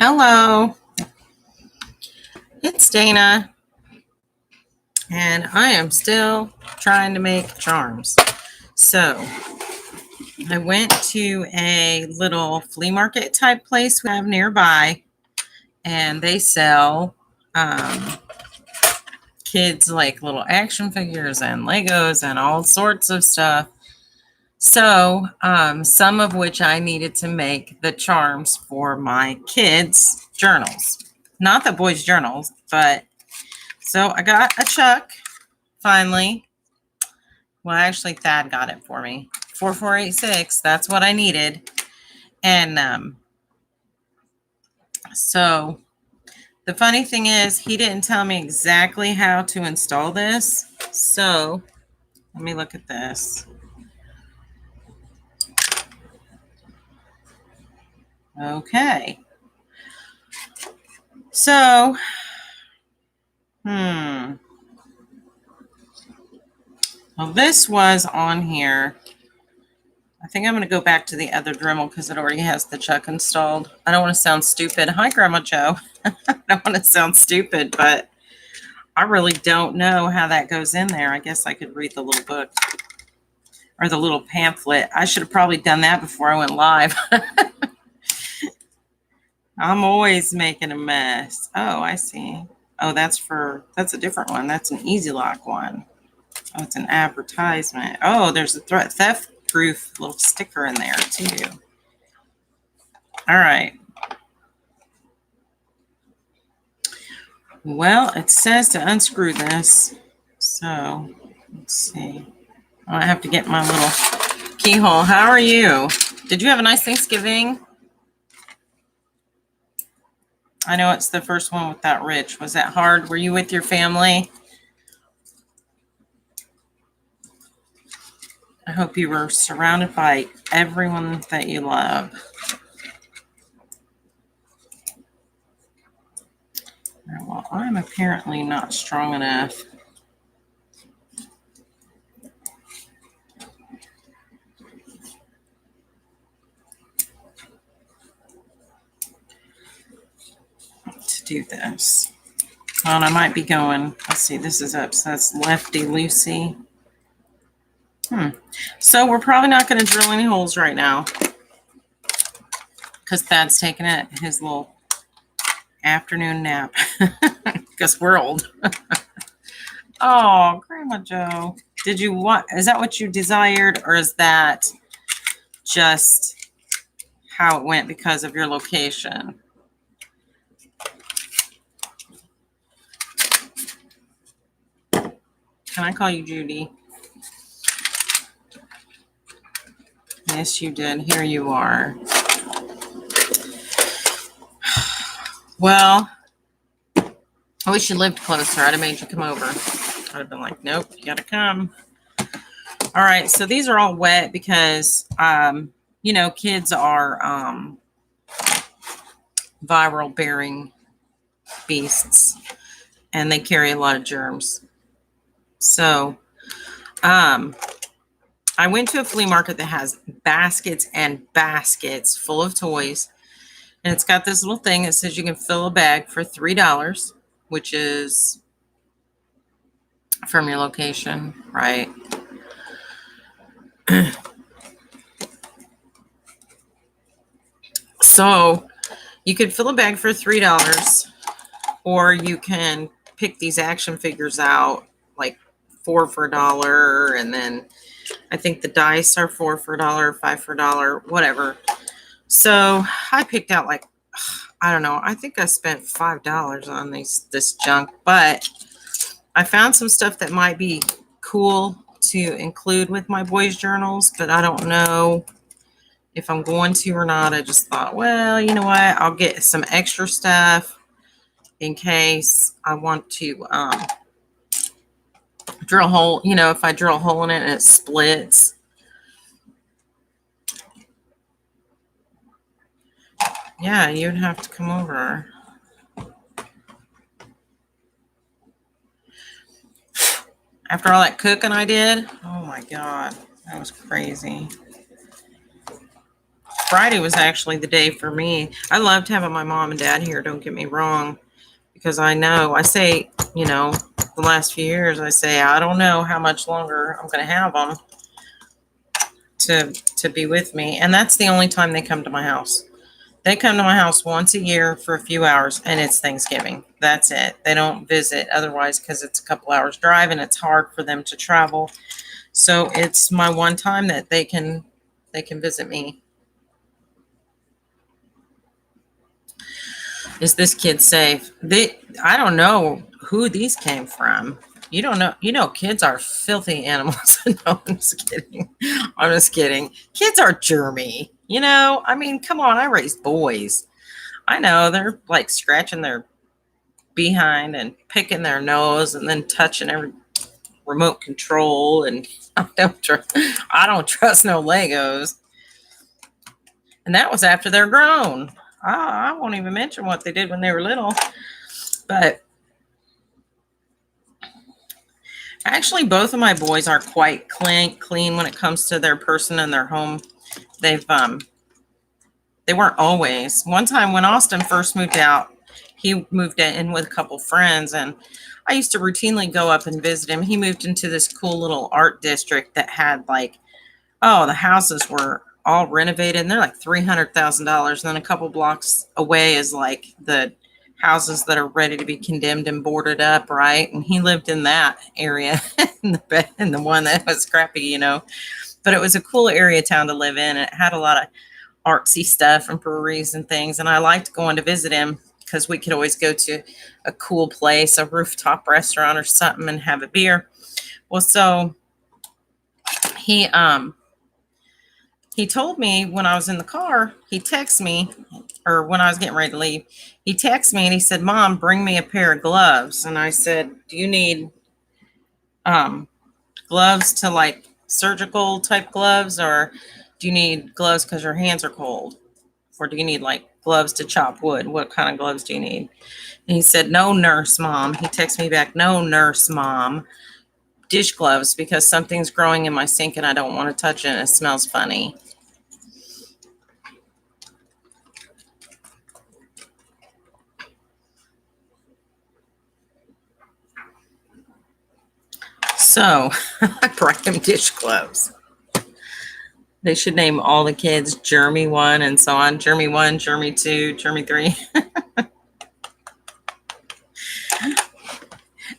Hello, it's Dana, and I am still trying to make charms. So, I went to a little flea market type place we have nearby, and they sell kids like little action figures and Legos and all sorts of stuff. So, some of which I needed to make the charms for my kids' journals. Not the boys' journals, but so I got a Chuck finally. Well, actually, Thad got it for me. 4486, that's what I needed. And so the funny thing is, he didn't tell me exactly how to install this. So let me look at this. Okay. So, well, this was on here. I think I'm going to go back to the other Dremel because it already has the Chuck installed. I don't want to sound stupid. Hi, Grandma Joe. I don't want to sound stupid, but I really don't know how that goes in there. I guess I could read the little book or the little pamphlet. I should have probably done that before I went live. I'm always making a mess. Oh, I see. Oh, that's a different one. That's an Easy Lock one. Oh, it's an advertisement. Oh, there's a theft proof little sticker in there too. All right. Well, it says to unscrew this. So let's see. I have to get my little keyhole. How are you? Did you have a nice Thanksgiving? I know it's the first one without Rich. Was that hard? Were you with your family? I hope you were surrounded by everyone that you love. Well, I'm apparently not strong enough. To do this. Well, I might be going, let's see, this is up, so that's Lefty Lucy. So we're probably not going to drill any holes right now because Thad's taking his little afternoon nap because we're old. Oh, Grandma Joe. Is that what you desired, or is that just how it went because of your location? Can I call you Judy? Yes, you did. Here you are. Well, I wish you lived closer. I'd have made you come over. I'd have been like, nope, you gotta come. All right, so these are all wet because, kids are viral bearing beasts and they carry a lot of germs. So, I went to a flea market that has baskets and baskets full of toys. And it's got this little thing that says you can fill a bag for $3, which is from your location, right? So you could fill a bag for $3, or you can pick these action figures out, like 4 for $1, and then I think the dice are 4 for $1, 5 for $1, whatever. So I picked out I don't know. I think I spent $5 on this junk, but I found some stuff that might be cool to include with my boys' journals, but I don't know if I'm going to or not. I just thought, well, you know what? I'll get some extra stuff in case I want to drill a hole. If I drill a hole in it and it splits. Yeah, you'd have to come over. After all that cooking I did, oh my God, that was crazy. Friday was actually the day for me. I loved having my mom and dad here, don't get me wrong, because I say, the last few years, I say, I don't know how much longer I'm going to have them to be with me. And that's the only time they come to my house. They come to my house once a year for a few hours, and it's Thanksgiving. That's it. They don't visit otherwise because it's a couple hours drive and it's hard for them to travel. So it's my one time that they can visit me. Is this kid safe? I don't know who these came from. You don't know. Kids are filthy animals. No, I'm just kidding. I'm just kidding. Kids are germy. I mean, come on. I raised boys. I know they're like scratching their behind and picking their nose and then touching every remote control. And I don't trust no Legos. And that was after they're grown. I won't even mention what they did when they were little. But actually, both of my boys are quite clean when it comes to their person and their home. They weren't always. One time when Austin first moved out, he moved in with a couple friends, and I used to routinely go up and visit him. He moved into this cool little art district that had the houses were all renovated, and they're like $300,000. And then a couple blocks away is like the houses that are ready to be condemned and boarded up, right? And he lived in that area, in the one that was crappy, But it was a cool area town to live in, and it had a lot of artsy stuff and breweries and things. And I liked going to visit him because we could always go to a cool place, a rooftop restaurant or something, and have a beer. Well, so he told me when I was in the car, he texted me, or when I was getting ready to leave, he texted me and he said, "Mom, bring me a pair of gloves." And I said, "Do you need gloves to like surgical type gloves, or do you need gloves because your hands are cold? Or do you need like gloves to chop wood? What kind of gloves do you need?" And he said, "No, nurse, Mom." He texted me back, "No, nurse, Mom. Dish gloves because something's growing in my sink and I don't want to touch it and it smells funny." So I brought him dish gloves. They should name all the kids Jeremy 1 and so on. Jeremy 1, Jeremy 2, Jeremy 3.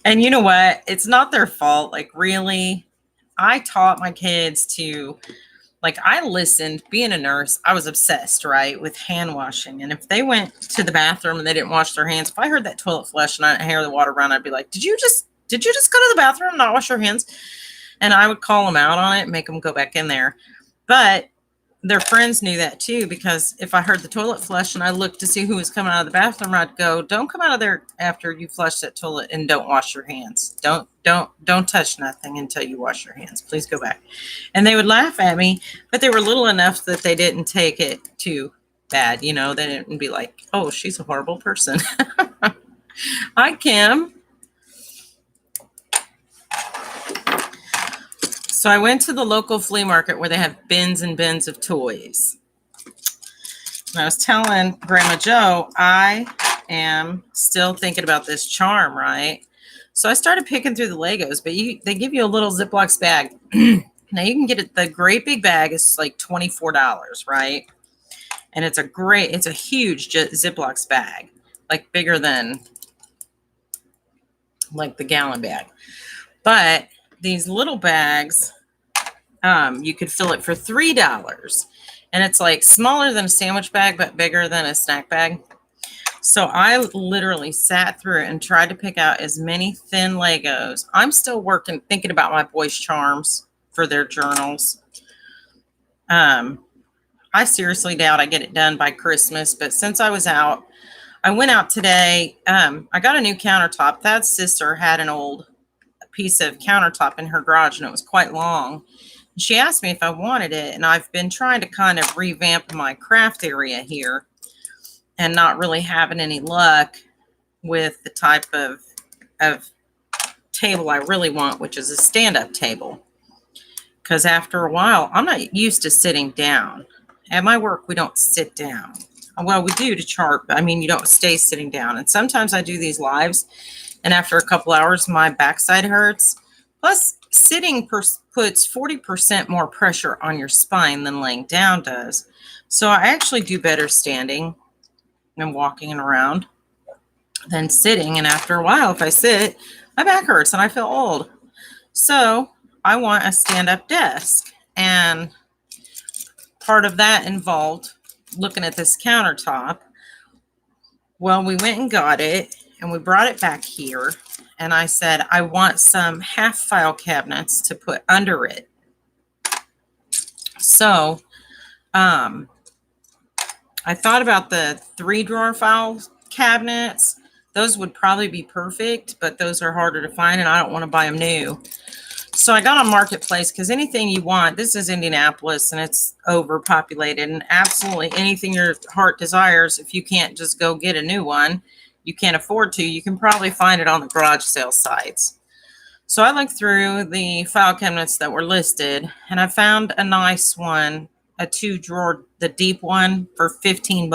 And you know what? It's not their fault. Like, really, I taught my kids to, I listened, being a nurse, I was obsessed, right, with hand washing. And if they went to the bathroom and they didn't wash their hands, if I heard that toilet flush and I didn't hear the water run, I'd be like, did you just go to the bathroom and not wash your hands? And I would call them out on it and make them go back in there. But their friends knew that too, because if I heard the toilet flush and I looked to see who was coming out of the bathroom, I'd go, "Don't come out of there after you flush that toilet and don't wash your hands. Don't touch nothing until you wash your hands. Please go back." And they would laugh at me, but they were little enough that they didn't take it too bad. They didn't be like, "Oh, she's a horrible person." Hi, Kim. So I went to the local flea market where they have bins and bins of toys. And I was telling Grandma Joe, I am still thinking about this charm, right? So I started picking through the Legos, but they give you a little Ziploc bag. Now you can get it, the great big bag is like $24, right? And it's a huge Ziploc bag, like bigger than like the gallon bag. But these little bags, you could fill it for $3. And it's like smaller than a sandwich bag, but bigger than a snack bag. So I literally sat through it and tried to pick out as many thin Legos. I'm still thinking about my boys' charms for their journals. I seriously doubt I get it done by Christmas, but since I was out, I went out today. I got a new countertop. Thad's sister had an old piece of countertop in her garage, and it was quite long. She asked me if I wanted it, and I've been trying to kind of revamp my craft area here and not really having any luck with the type of table I really want, which is a stand-up table. Because after a while, I'm not used to sitting down. At my work, we don't sit down. Well, we do to chart, but I mean, you don't stay sitting down. And sometimes I do these lives, and after a couple hours, my backside hurts. Plus, sitting puts 40% more pressure on your spine than laying down does. So I actually do better standing and walking around than sitting. And after a while, if I sit, my back hurts and I feel old. So I want a stand-up desk. And part of that involved looking at this countertop. Well, we went and got it and we brought it back here. And I said, I want some half file cabinets to put under it. So I thought about the 3-drawer file cabinets. Those would probably be perfect, but those are harder to find and I don't want to buy them new. So I got on Marketplace because anything you want, this is Indianapolis and it's overpopulated, and absolutely anything your heart desires, if you can't just go get a new one, you can't afford to, you can probably find it on the garage sale sites. So I looked through the file cabinets that were listed and I found a nice one, a 2-drawer, the deep one, for $15.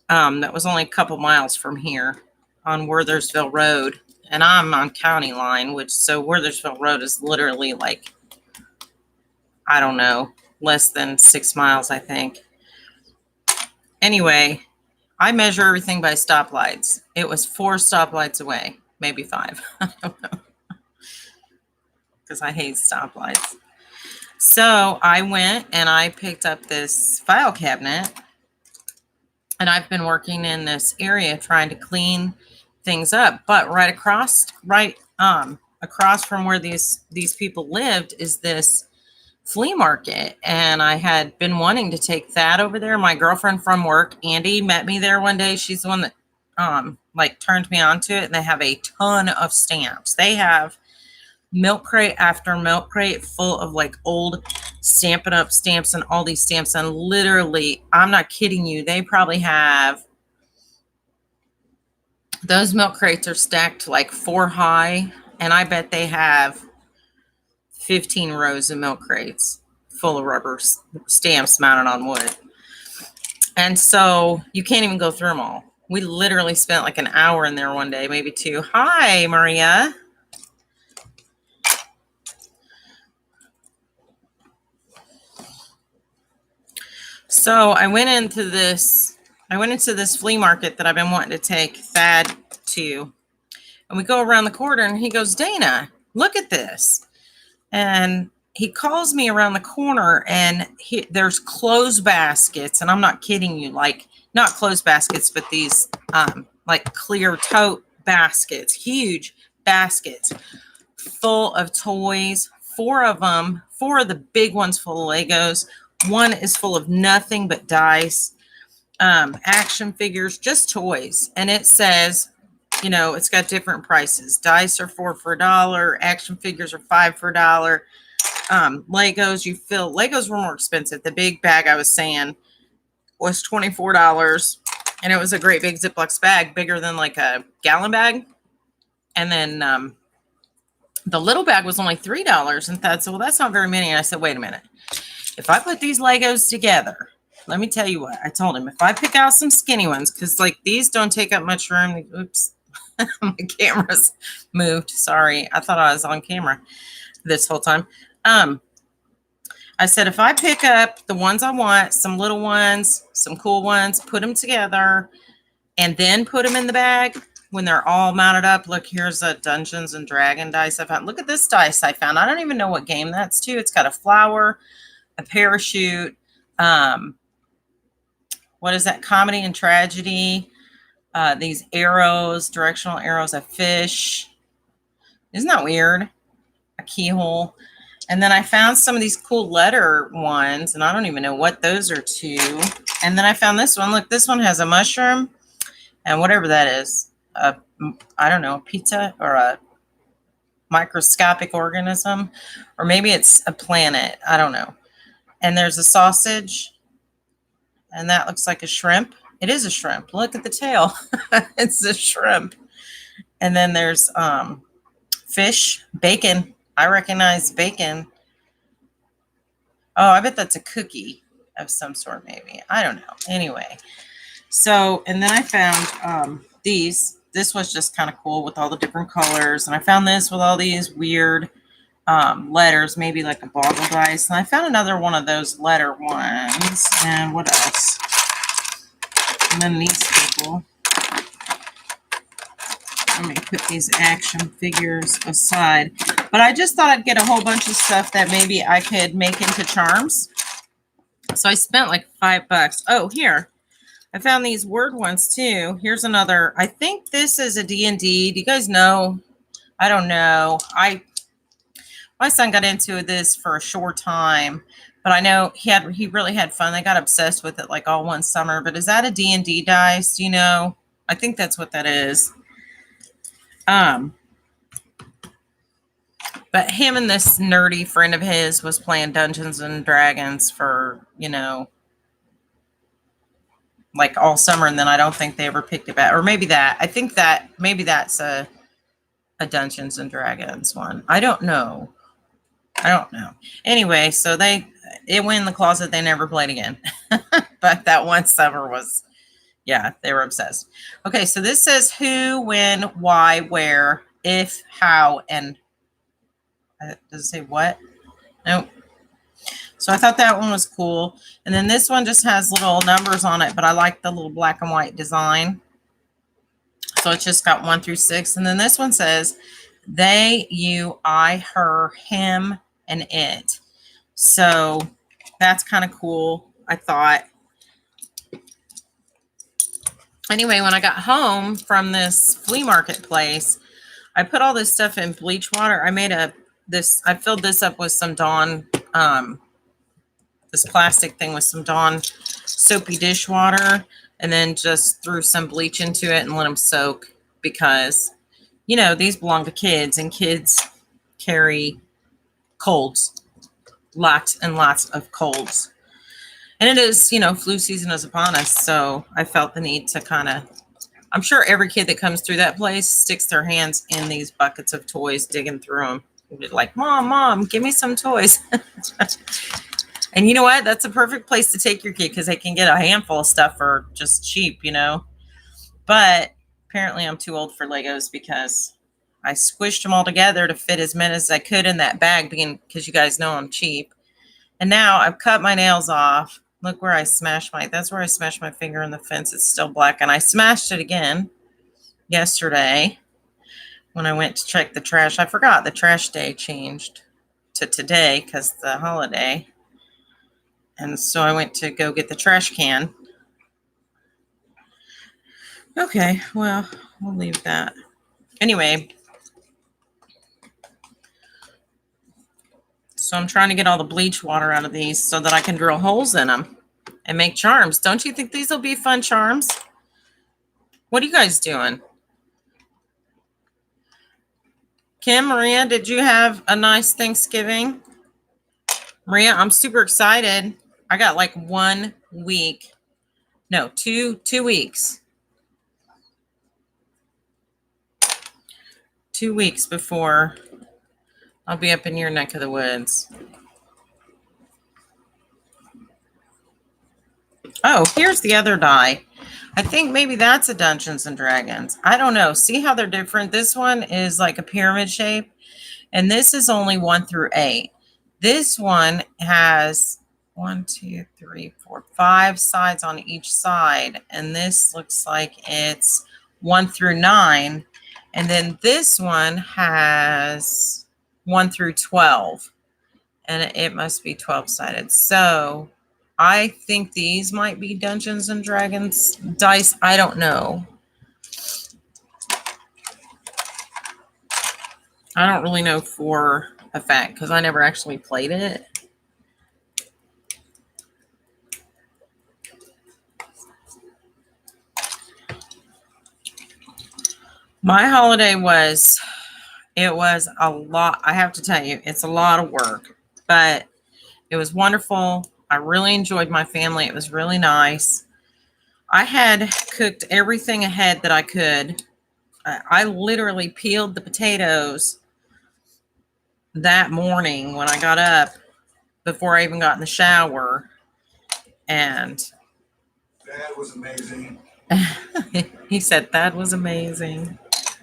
That was only a couple miles from here on Worthersville Road. And I'm on County Line, so Worthersville Road is literally like, I don't know, less than 6 miles, I think. Anyway, I measure everything by stoplights. It was 4 stoplights away, maybe 5. I don't know. Because I hate stoplights. So I went and I picked up this file cabinet. And I've been working in this area trying to clean things up, but right across from where these people lived is this flea market, and I had been wanting to take that over there. My girlfriend from work, Andy, met me there one day. She's the one that like turned me on to it, and they have a ton of stamps. They have milk crate after milk crate full of like old Stampin' Up stamps and all these stamps, and literally, I'm not kidding you, they probably have, those milk crates are stacked like 4 high, and I bet they have 15 rows of milk crates full of rubber stamps mounted on wood. And so you can't even go through them all. We literally spent like an hour in there one day, maybe 2. Hi, Maria. So I went into this flea market that I've been wanting to take Thad to. And we go around the corner and he goes, Dana, look at this. And he calls me around the corner and there's clothes baskets. And I'm not kidding you, like not clothes baskets, but these like clear tote baskets, huge baskets full of toys. 4 of the big ones full of Legos. 1 is full of nothing but dice, action figures, just toys. And it says, you know, it's got different prices. Dice are 4 for $1. Action figures are 5 for $1. Legos, Legos were more expensive. The big bag I was saying was $24. And it was a great big Ziploc bag, bigger than like a gallon bag. And then the little bag was only $3. And Thad said, well, that's not very many. And I said, wait a minute. If I put these Legos together, let me tell you what. I told him, if I pick out some skinny ones, because like these don't take up much room. Oops. My camera's moved. Sorry. I thought I was on camera this whole time. I said, if I pick up the ones I want, some little ones, some cool ones, put them together, and then put them in the bag when they're all mounted up. Look, here's a Dungeons and Dragon dice I found. Look at this dice I found. I don't even know what game that's to. It's got a flower, a parachute. What is that? Comedy and tragedy. These arrows, directional arrows, a fish. Isn't that weird? A keyhole. And then I found some of these cool letter ones, and I don't even know what those are to. And then I found this one. Look, this one has a mushroom and whatever that is. I don't know, a pizza or a microscopic organism, or maybe it's a planet. I don't know. And there's a sausage, and that looks like a shrimp. It is a shrimp. Look at the tail. It's a shrimp. And then there's fish, bacon. I recognize bacon. Oh, I bet that's a cookie. of some sort, maybe. I don't know. Anyway, so, and then I found these. This was just kind of cool with all the different colors. And I found this with all these weird letters, maybe like a boggle dice. And I found another one of those letter ones. And what else? And then these people. Let me put these action figures aside. But I just thought I'd get a whole bunch of stuff that maybe I could make into charms. So I spent like $5. Oh, here. I found these word ones too. Here's another. I think this is a D&D. Do you guys know? I don't know. My son got into this for a short time, but I know he really had fun. They got obsessed with it like all one summer. But is that a D&D dice? Do you know? I think that's what that is. But him and this nerdy friend of his was playing Dungeons and Dragons for, like all summer, and then I don't think they ever picked it back. Or maybe that. I think that maybe that's a Dungeons and Dragons one. I don't know. Anyway, so it went in the closet. They never played again. But that one summer was, yeah, they were obsessed. Okay, so this says who, when, why, where, if, how, and does it say what? Nope. So I thought that one was cool. And then this one just has little numbers on it, but I like the little black and white design. So it's just got 1 through 6. And then this one says they, you, I, her, him, and it. So that's kind of cool, I thought. Anyway, when I got home from this flea market place, I put all this stuff in bleach water. I filled this up with some Dawn, this plastic thing with some Dawn soapy dishwater, and then just threw some bleach into it and let them soak because, these belong to kids, and kids carry colds, lots and lots of colds. And it is, flu season is upon us. So I felt the need to I'm sure every kid that comes through that place sticks their hands in these buckets of toys, digging through them. Like, Mom, give me some toys. And you know what? That's a perfect place to take your kid because they can get a handful of stuff for just cheap, But apparently I'm too old for Legos because I squished them all together to fit as many as I could in that bag because you guys know I'm cheap. And now I've cut my nails off. Look where I smashed that's where I smashed my finger in the fence. It's still black. And I smashed it again yesterday when I went to check the trash. I forgot the trash day changed to today because the holiday. And so I went to go get the trash can. Okay, well, we'll leave that. Anyway, so I'm trying to get all the bleach water out of these so that I can drill holes in them and make charms. Don't you think these will be fun charms? What are you guys doing? Kim, Maria, did you have a nice Thanksgiving? Maria, I'm super excited. I got like 1 week. No, 2 weeks. 2 weeks before I'll be up in your neck of the woods. Oh, here's the other die. I think maybe that's a Dungeons and Dragons. I don't know. See how they're different? This one is like a pyramid shape, and this is only 1 through 8. This one has 1, 2, 3, 4, 5 sides on each side, and this looks like it's 1 through 9. And then this one has 1 through 12, and it must be 12-sided. So I think these might be Dungeons and Dragons dice. I don't know. I don't really know for a fact because I never actually played it. My holiday was a lot. I have to tell you, it's a lot of work, but it was wonderful. I really enjoyed my family. It was really nice. I had cooked everything ahead that I could. I literally peeled the potatoes that morning when I got up before I even got in the shower. And that was amazing. he said, that was amazing.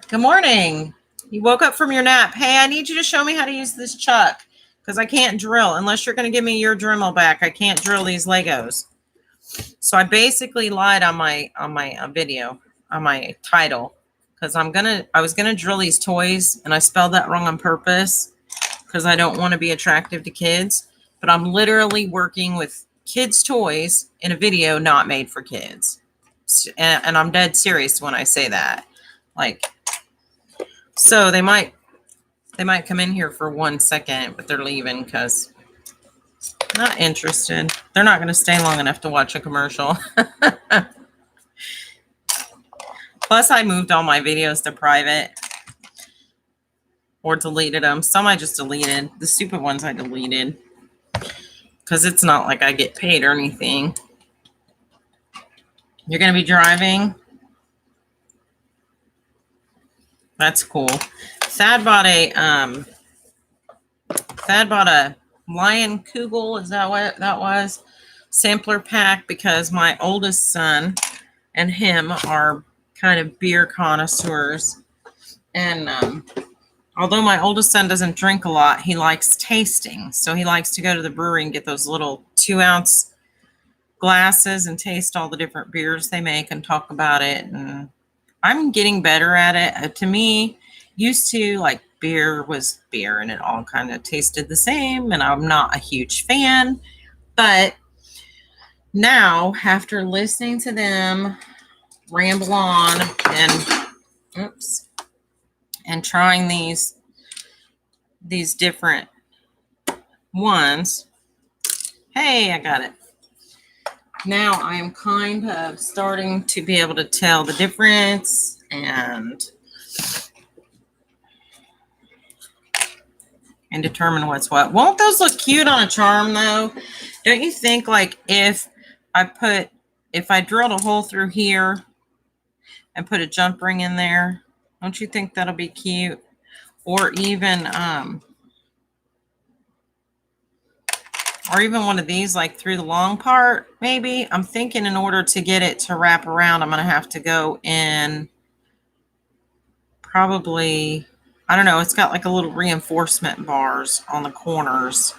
Good morning. You woke up from your nap. Hey, I need you to show me how to use this chuck because I can't drill unless you're going to give me your Dremel back. I can't drill these Legos. So I basically lied on my video, on my title, because I was gonna drill these toys, and I spelled that wrong on purpose because I don't want to be attractive to kids. But I'm literally working with kids' toys in a video not made for kids, and I'm dead serious when I say that. Like, so they might come in here for 1 second, but they're leaving because not interested. They're not going to stay long enough to watch a commercial. Plus, I moved all my videos to private or deleted them. Some I just deleted. The stupid ones I deleted because it's not like I get paid or anything. You're going to be driving? That's cool. Thad bought a Lion Kugel, is that what that was? Sampler pack, because my oldest son and him are kind of beer connoisseurs. And although my oldest son doesn't drink a lot, he likes tasting. So he likes to go to the brewery and get those little 2-ounce glasses and taste all the different beers they make and talk about it. And I'm getting better at it. To me, used to, like, beer was beer and it all kind of tasted the same, and I'm not a huge fan. But now, after listening to them ramble on and trying these different ones, hey, I got it. Now I am kind of starting to be able to tell the difference and determine what's what. Won't those look cute on a charm though? Don't you think, like, if I drilled a hole through here and put a jump ring in there, don't you think that'll be cute? Or even one of these, like, through the long part, maybe. I'm thinking in order to get it to wrap around, I'm going to have to go in probably, I don't know, it's got like a little reinforcement bars on the corners.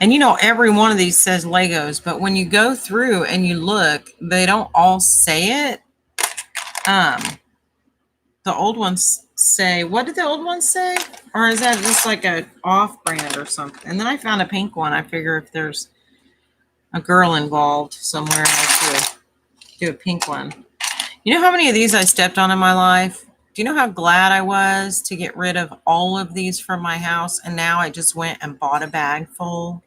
And you know, every one of these says Legos, but when you go through and you look, they don't all say it. The old ones say, what did the old ones say? Or is that just like a off brand or something? And then I found a pink one. I figure if there's a girl involved somewhere, I'll do a pink one. You know how many of these I stepped on in my life? Do you know how glad I was to get rid of all of these from my house? And now I just went and bought a bag full.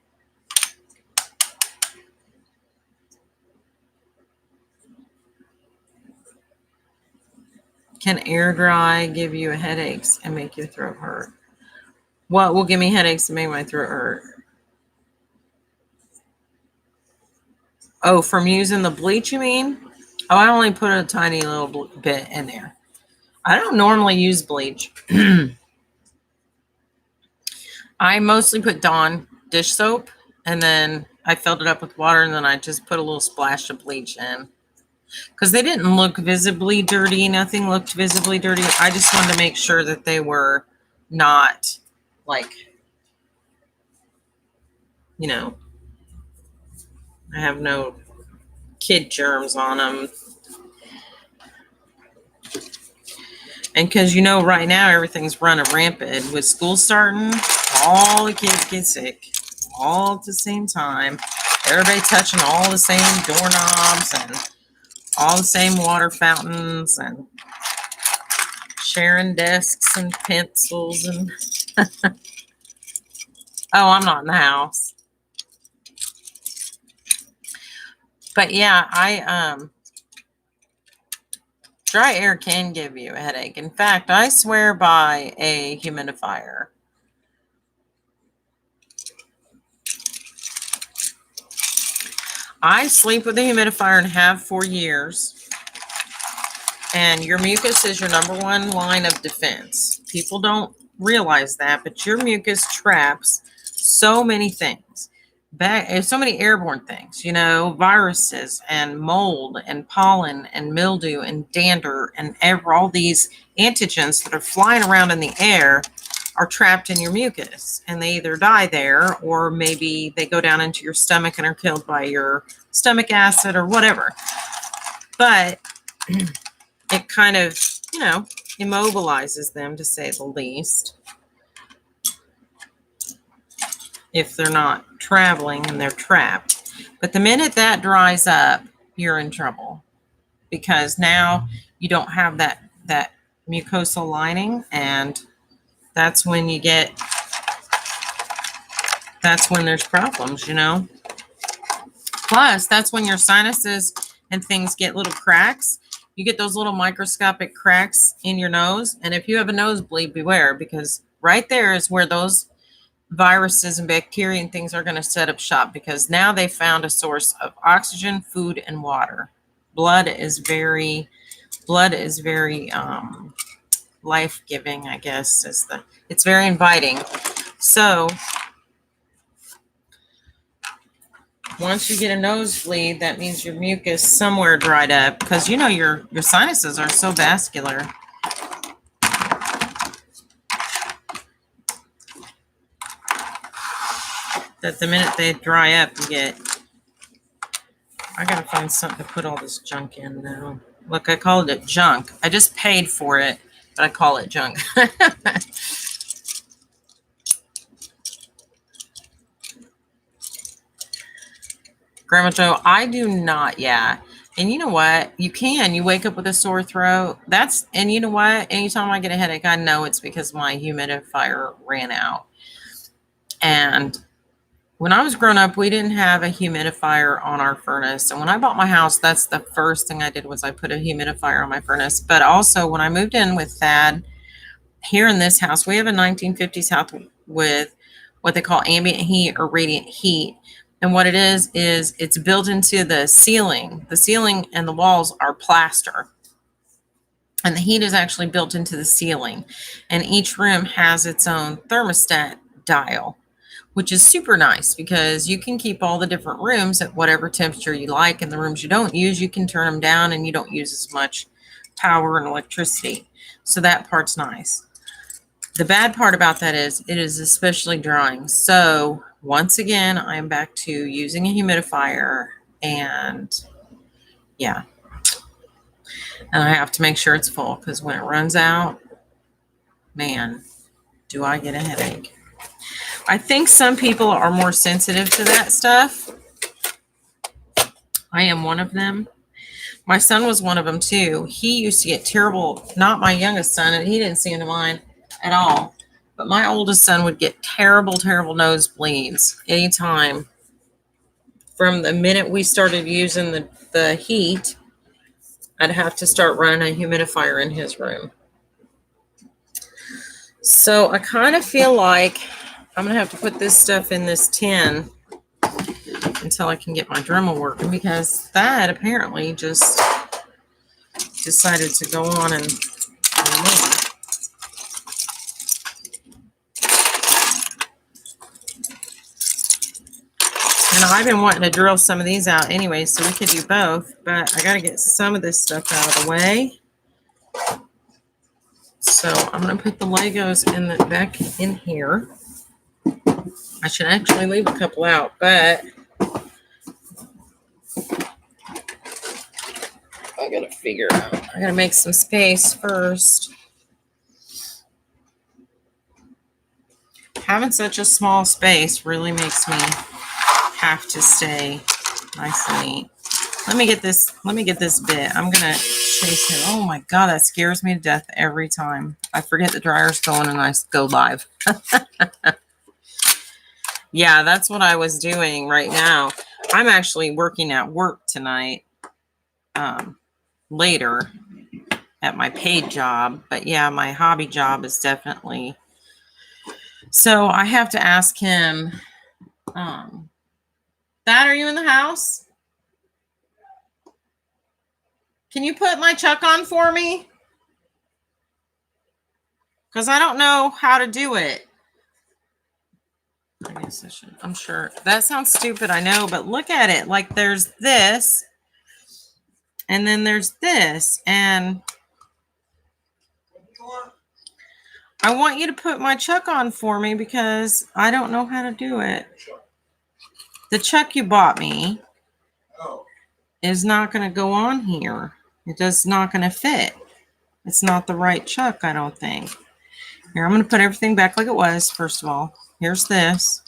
Can air dry give you headaches and make your throat hurt? What will give me headaches and make my throat hurt? Oh, from using the bleach, you mean? Oh, I only put a tiny little bit in there. I don't normally use bleach. I mostly put Dawn dish soap, and then I filled it up with water, and then I just put a little splash of bleach in. Because they didn't look visibly dirty. Nothing looked visibly dirty. I just wanted to make sure that they were not, like, you know, I have no kid germs on them. And because, you know, right now everything's running rampant. With school starting, all the kids get sick all at the same time. Everybody touching all the same doorknobs and all the same water fountains and sharing desks and pencils and oh, I'm not in the house. But yeah, dry air can give you a headache. In fact, I swear by a humidifier. I sleep with a humidifier and have for years. And your mucus is your number one line of defense. People don't realize that, but your mucus traps so many things. so many airborne things, viruses and mold and pollen and mildew and dander and all these antigens that are flying around in the air are trapped in your mucus, and they either die there or maybe they go down into your stomach and are killed by your stomach acid or whatever. But it kind of, immobilizes them, to say the least, if they're not traveling and they're trapped. But the minute that dries up, you're in trouble, because now you don't have that mucosal lining, and that's when there's problems, Plus, that's when your sinuses and things get little cracks. You get those little microscopic cracks in your nose. And if you have a nosebleed, beware, because right there is where those viruses and bacteria and things are going to set up shop, because now they found a source of oxygen, food, and water. Blood is very life-giving, I guess. It's very inviting. So once you get a nosebleed, that means your mucus somewhere dried up, because your sinuses are so vascular. That the minute they dry up, I gotta find something to put all this junk in now. Look, I called it junk. I just paid for it, but I call it junk. Grandma Joe, I do not, yeah. And you know what? You wake up with a sore throat. And you know what? Anytime I get a headache, I know it's because my humidifier ran out. And when I was growing up, we didn't have a humidifier on our furnace. And when I bought my house, that's the first thing I did, was I put a humidifier on my furnace. But also when I moved in with Thad, here in this house, we have a 1950s house with what they call ambient heat or radiant heat. And what it is it's built into the ceiling. The ceiling and the walls are plaster. And the heat is actually built into the ceiling. And each room has its own thermostat dial, which is super nice, because you can keep all the different rooms at whatever temperature you like. And the rooms you don't use, you can turn them down, and you don't use as much power and electricity. So that part's nice. The bad part about that is it is especially drying. So once again, I'm back to using a humidifier, and yeah. And I have to make sure it's full, because when it runs out, man, do I get a headache. I think some people are more sensitive to that stuff. I am one of them. My son was one of them too. He used to get terrible, not my youngest son, and he didn't seem to mind at all. But my oldest son would get terrible, terrible nosebleeds anytime. From the minute we started using the heat, I'd have to start running a humidifier in his room. So I kind of feel like I'm going to have to put this stuff in this tin until I can get my Dremel working, because that apparently just decided to go on and move. And I've been wanting to drill some of these out anyway, so we could do both, but I got to get some of this stuff out of the way. So I'm going to put the Legos back in here. I should actually leave a couple out, but I got to figure out. I got to make some space first. Having such a small space really makes me have to stay nice and neat. Let me get this bit. I'm going to chase him. Oh my God, that scares me to death every time. I forget the dryer's going and I go live. Yeah, that's what I was doing right now. I'm actually working at work tonight, later at my paid job. But yeah, my hobby job is definitely. So I have to ask him, Dad, are you in the house? Can you put my Chuck on for me? Because I don't know how to do it. I guess I should. I'm sure that sounds stupid. I know, but look at it. Like there's this, and then there's this, and I want you to put my chuck on for me because I don't know how to do it. The chuck you bought me Oh, is not going to go on here. It does not going to fit. It's not the right chuck, I don't think. Here, I'm going to put everything back like it was, first of all. Here's this.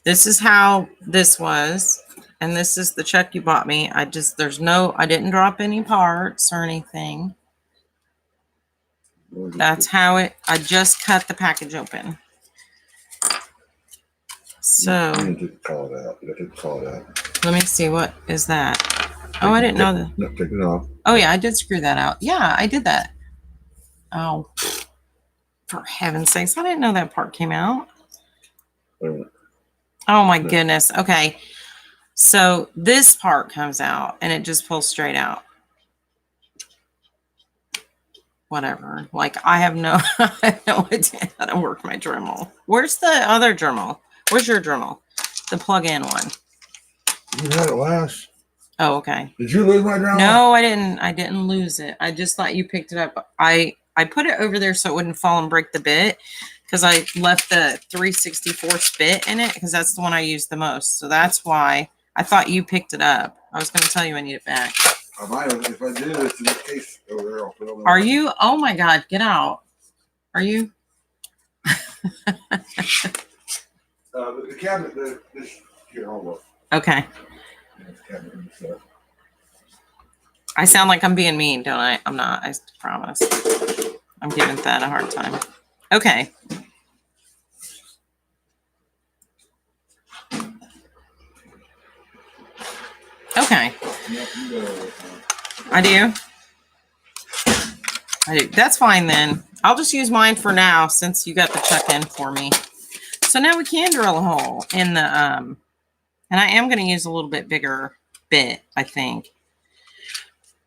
This is how this was. And this is the chuck you bought me. I didn't drop any parts or anything. That's how I just cut the package open. So, You need to call it out. You got to call it out. let me see. What is that? Oh, I didn't know that. No, take it off. Oh, yeah, I did screw that out. Yeah, I did that. Oh, for heaven's sakes. I didn't know that part came out. Wait a minute. Oh, my goodness. Okay. So this part comes out and it just pulls straight out. Whatever. Like I have no idea how to work my Dremel. Where's the other Dremel? Where's your Dremel? The plug-in one. You had it last. Oh, okay. Did you lose my drama? No, I didn't. I didn't lose it. I just thought you picked it up. I put it over there so it wouldn't fall and break the bit because I left the 3/64 bit in it because that's the one I use the most. So that's why I thought you picked it up. I was going to tell you I need it back. I might have. If I did, it's in the case over there. I'll put it on. Are you? Oh my God, get out. Are you? The cabinet. This here. I'll look. Okay. This cabinet is set. I sound like I'm being mean, don't I? I'm not. I promise. I'm giving that a hard time. Okay. Okay. Yeah, you go. I do. I do. That's fine then. I'll just use mine for now since you got the chuck in for me. So now we can drill a hole in the and I am going to use a little bit bigger bit, I think.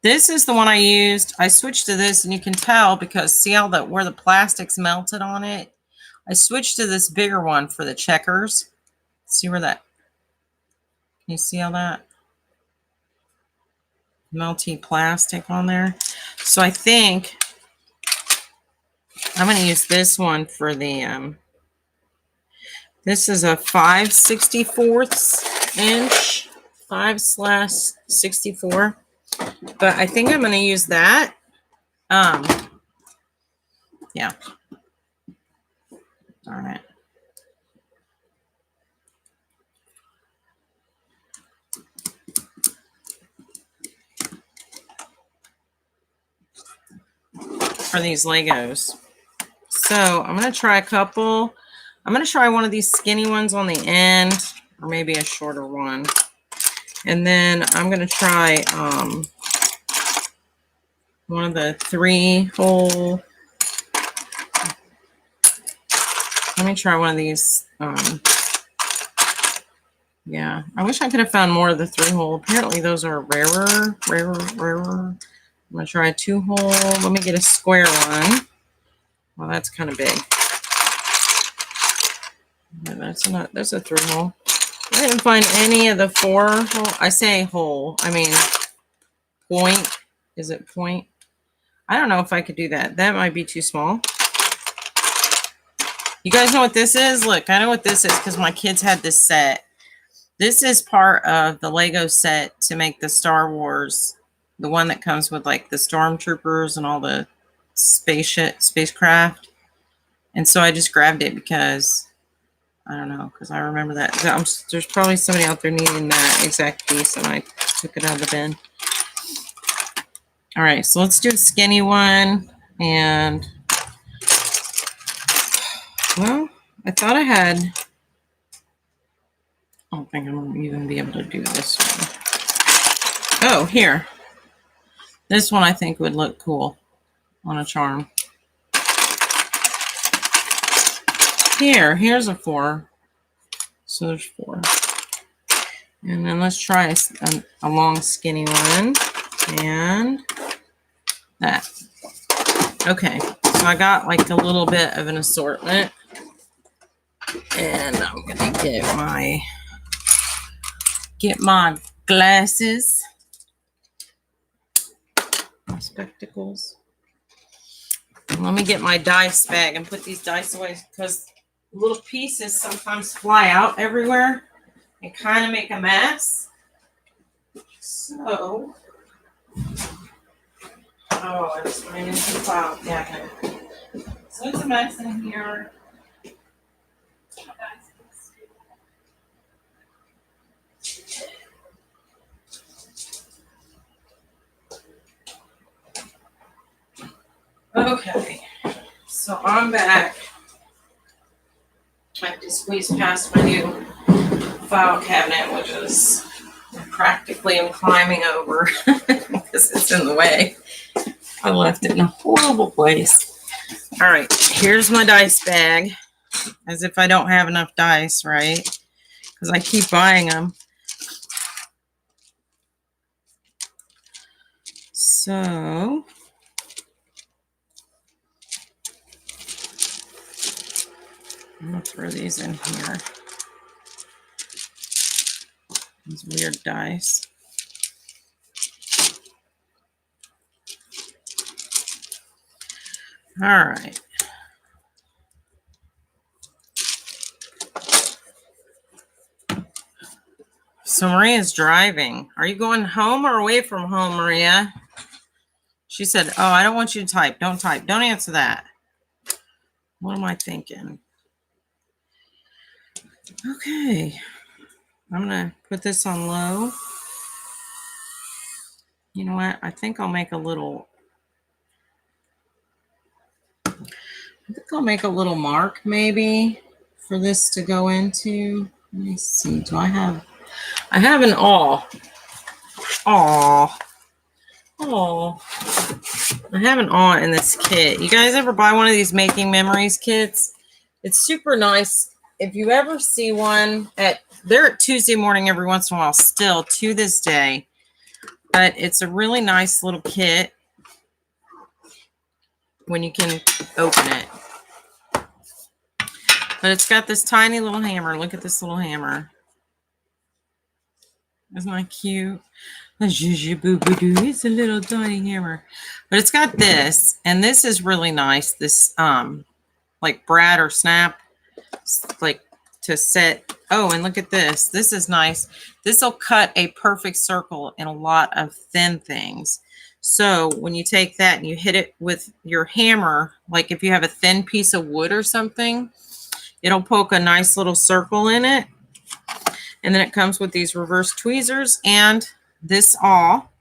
This is the one I used. I switched to this and you can tell because see how where the plastic's melted on it? I switched to this bigger one for the checkers. See where that, can you see all that? Melty plastic on there. So I think I'm going to use this one for the, this is a 5/64 inch, 5/64. But I think I'm going to use that. Yeah. Darn it. For these Legos. So I'm going to try a couple. I'm going to try one of these skinny ones on the end, or maybe a shorter one. And then I'm going to try one of the 3-hole. Let me try one of these. Yeah, I wish I could have found more of the 3-hole. Apparently those are rarer. I'm going to try a 2-hole. Let me get a square one. Well, that's kind of big. Yeah, that's a 3-hole. I didn't find any of the 4-hole. I say hole. I mean point. Is it point? I don't know if I could do that. That might be too small. You guys know what this is? Look, I know what this is because my kids had this set. This is part of the Lego set to make the Star Wars, the one that comes with like the stormtroopers and all the spacecraft. And so I just grabbed it because I don't know, because I remember that. There's probably somebody out there needing that exact piece, and I took it out of the bin. All right, so let's do a skinny one. And, well, I thought I had, I don't think I'm going to even be able to do this one. Oh, here. This one I think would look cool on a charm. Here's a 4. So there's 4. And then let's try a long skinny one. And that. Okay. So I got like a little bit of an assortment. And I'm gonna get my glasses, my spectacles. And let me get my dice bag and put these dice away because little pieces sometimes fly out everywhere and kind of make a mess. So, I just went into the file cabinet. So it's a mess in here. Okay, so I'm back. I have to squeeze past my new file cabinet, which is practically I'm climbing over because it's in the way. I left it in a horrible place. All right, here's my dice bag, as if I don't have enough dice, right? Because I keep buying them. So I'm gonna throw these in here. These weird dice. All right. So Maria's driving. Are you going home or away from home, Maria? She said, oh, I don't want you to type. Don't type. Don't answer that. What am I thinking? Okay. I'm going to put this on low. You know what? I think I'll make a little mark maybe for this to go into. Let me see. Do I have an awl. Aw. Oh, I have an awe in this kit. You guys ever buy one of these Making Memories kits? It's super nice. If you ever see one they're at Tuesday morning every once in a while still to this day. But it's a really nice little kit when you can open it. But it's got this tiny little hammer. Look at this little hammer. Isn't that cute? It's a little tiny hammer. But it's got this, and this is really nice. This like Brad or Snap, like to set. Oh, and look at this. This is nice. This will cut a perfect circle in a lot of thin things. So when you take that and you hit it with your hammer, like if you have a thin piece of wood or something, it'll poke a nice little circle in it. And then it comes with these reverse tweezers and this awl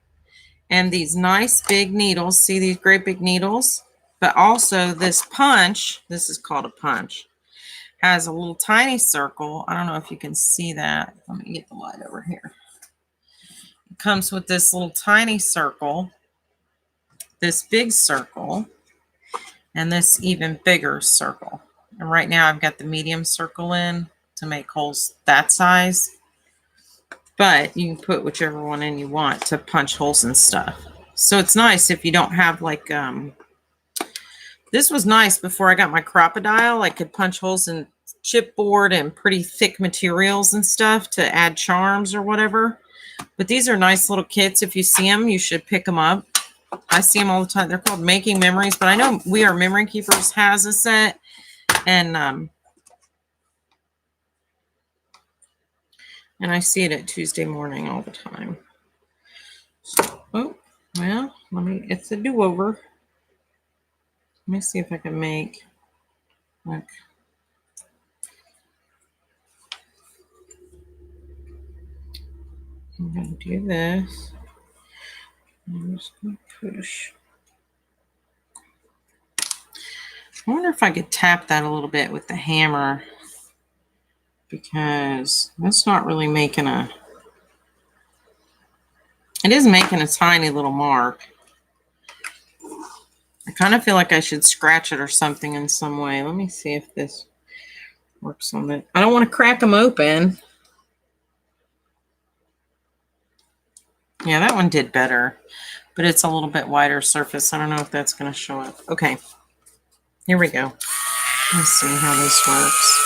and these nice big needles. See these great big needles? But also this punch, this is called a punch, has a little tiny circle. I don't know if you can see that. Let me get the light over here. It comes with this little tiny circle, this big circle, and this even bigger circle. And right now I've got the medium circle in to make holes that size. But you can put whichever one in you want to punch holes and stuff. So it's nice if you don't have like, this was nice before I got my Crocodile. I could punch holes in chipboard and pretty thick materials and stuff to add charms or whatever. But these are nice little kits. If you see them, you should pick them up. I see them all the time. They're called Making Memories, but I know We Are Memory Keepers has a set. And I see it at Tuesday morning all the time. So, oh, well, it's a do-over. Let me see if I can make, look. I'm going to do this. I'm just going to push. I wonder if I could tap that a little bit with the hammer, because that's not really making it is making a tiny little mark. I kind of feel like I should scratch it or something in some way. Let me see if this works on it. I don't want to crack them open. Yeah, that one did better, but it's a little bit wider surface. I don't know if that's going to show up. Okay, here we go. Let's see how this works.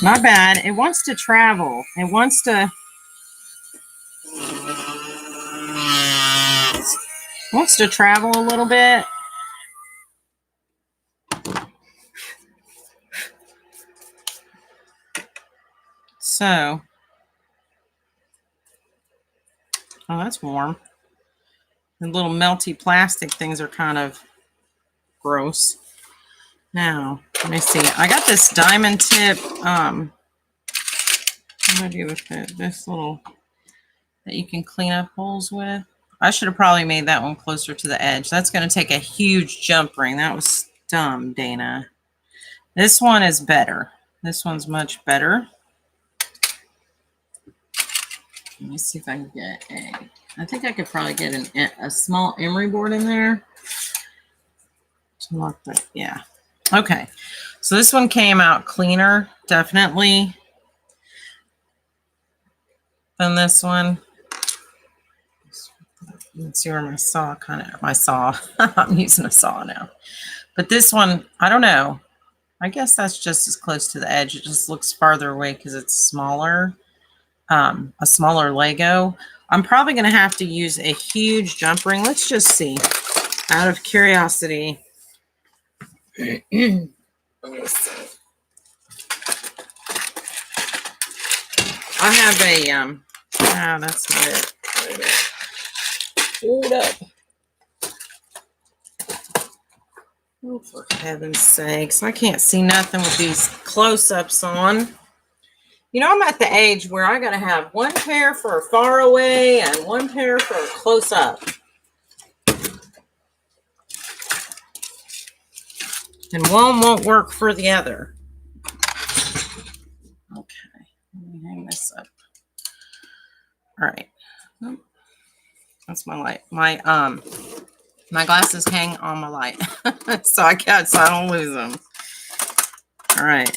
Not bad. It wants to travel. It wants to travel a little bit. So, oh, that's warm. The little melty plastic things are kind of gross. Now, let me see. I got this diamond tip. What do I do with it? This little that you can clean up holes with. I should have probably made that one closer to the edge. That's going to take a huge jump ring. That was dumb, Dana. This one is better. This one's much better. Let me see if I can get I think I could probably get a small emery board in there. To lock that, yeah. Okay. So this one came out cleaner, definitely, than this one. You can see where my saw I'm using a saw now. But this one, I don't know. I guess that's just as close to the edge. It just looks farther away because it's smaller. A smaller Lego. I'm probably going to have to use a huge jump ring. Let's just see. Out of curiosity. Let me see. I have a, that's not it. Wait a minute. Hold up. Oh, for heaven's sakes. I can't see nothing with these close-ups on. You know, I'm at the age where I got to have one pair for far away and one pair for close-up. And one won't work for the other. Okay. Let me hang this up. All right. That's my light. My glasses hang on my light. so I don't lose them. All right.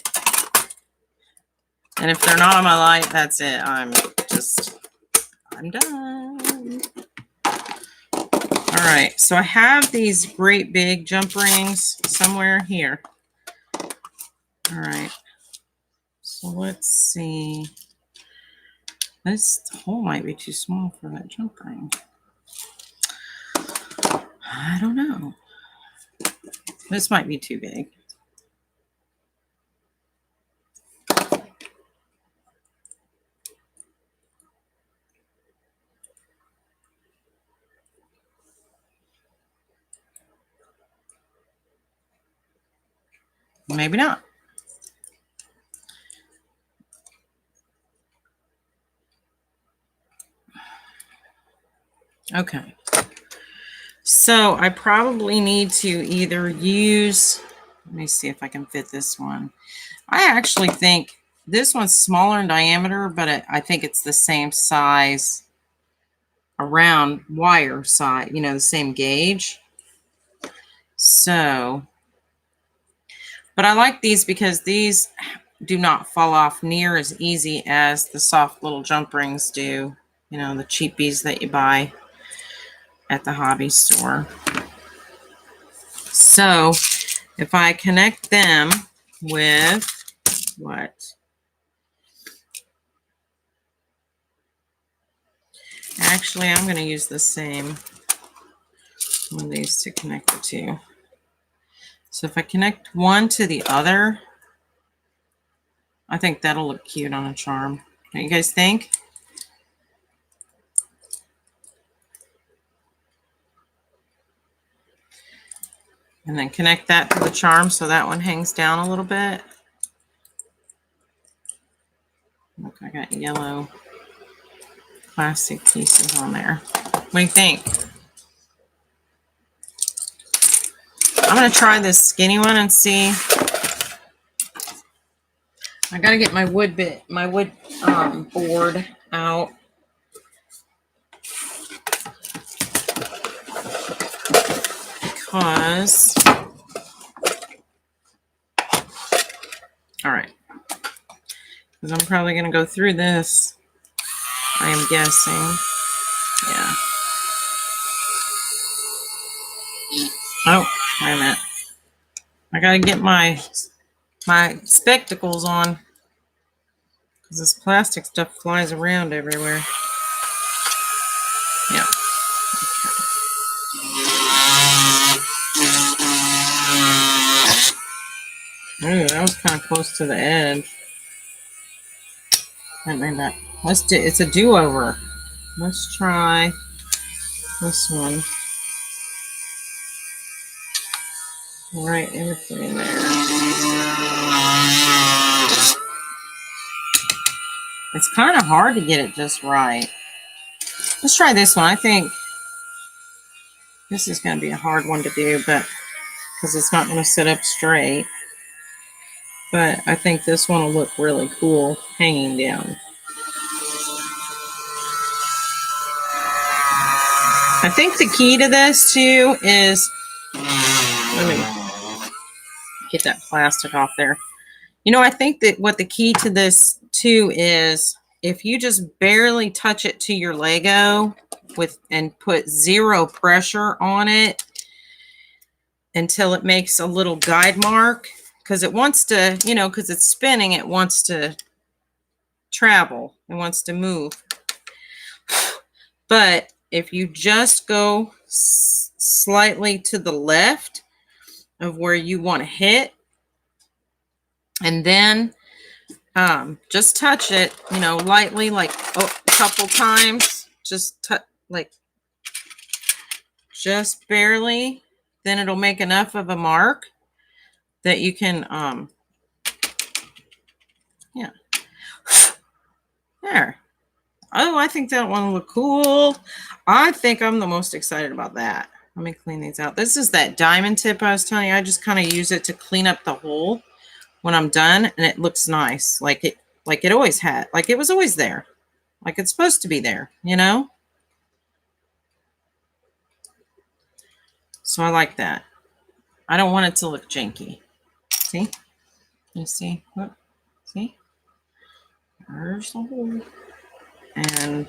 And if they're not on my light, that's it. I'm done. All right. So I have these great big jump rings somewhere here. All right. So let's see. This hole might be too small for that jump ring. I don't know. This might be too big. Maybe not. Okay. So I probably need to either use, let me see if I can fit this one. I actually think this one's smaller in diameter, but I think it's the same size around wire side, you know, the same gauge. So, but I like these because these do not fall off near as easy as the soft little jump rings do, you know, the cheapies that you buy at the hobby store. So if I connect them with what? Actually, I'm going to use the same one of these to connect the two. So if I connect one to the other, I think that'll look cute on a charm. What do you guys think? And then connect that to the charm so that one hangs down a little bit. Look, I got yellow plastic pieces on there. What do you think? I'm going to try this skinny one and see. I got to get my wood board out. Because, all right, because I'm probably going to go through this, I am guessing, yeah. Oh, wait a minute. I gotta get my spectacles on because this plastic stuff flies around everywhere. Yeah. Ooh, that was kind of close to the edge. Let's do. It's a do-over. Let's try this one. Right in between there. It's kind of hard to get it just right. Let's try this one. I think this is going to be a hard one to do, but because it's not going to sit up straight. But I think this one will look really cool hanging down. I think the key to this too is, let me get that plastic off there. You know, I think that what the key to this too is if you just barely touch it to your Lego and put zero pressure on it until it makes a little guide mark, because it wants to, you know, because it's spinning, it wants to travel, it wants to move. But if you just go slightly to the left of where you want to hit, and then just touch it, you know, lightly, like a couple times, just like just barely, then it'll make enough of a mark that you can, yeah, there. Oh, I think that one will look cool. I think I'm the most excited about that. Let me clean these out. This is that diamond tip I was telling you. I just kind of use it to clean up the hole when I'm done, and it looks nice, like it always had, like it was always there, like it's supposed to be there, you know. So I like that. I don't want it to look janky. See? You see? Look. See? There's the hole. And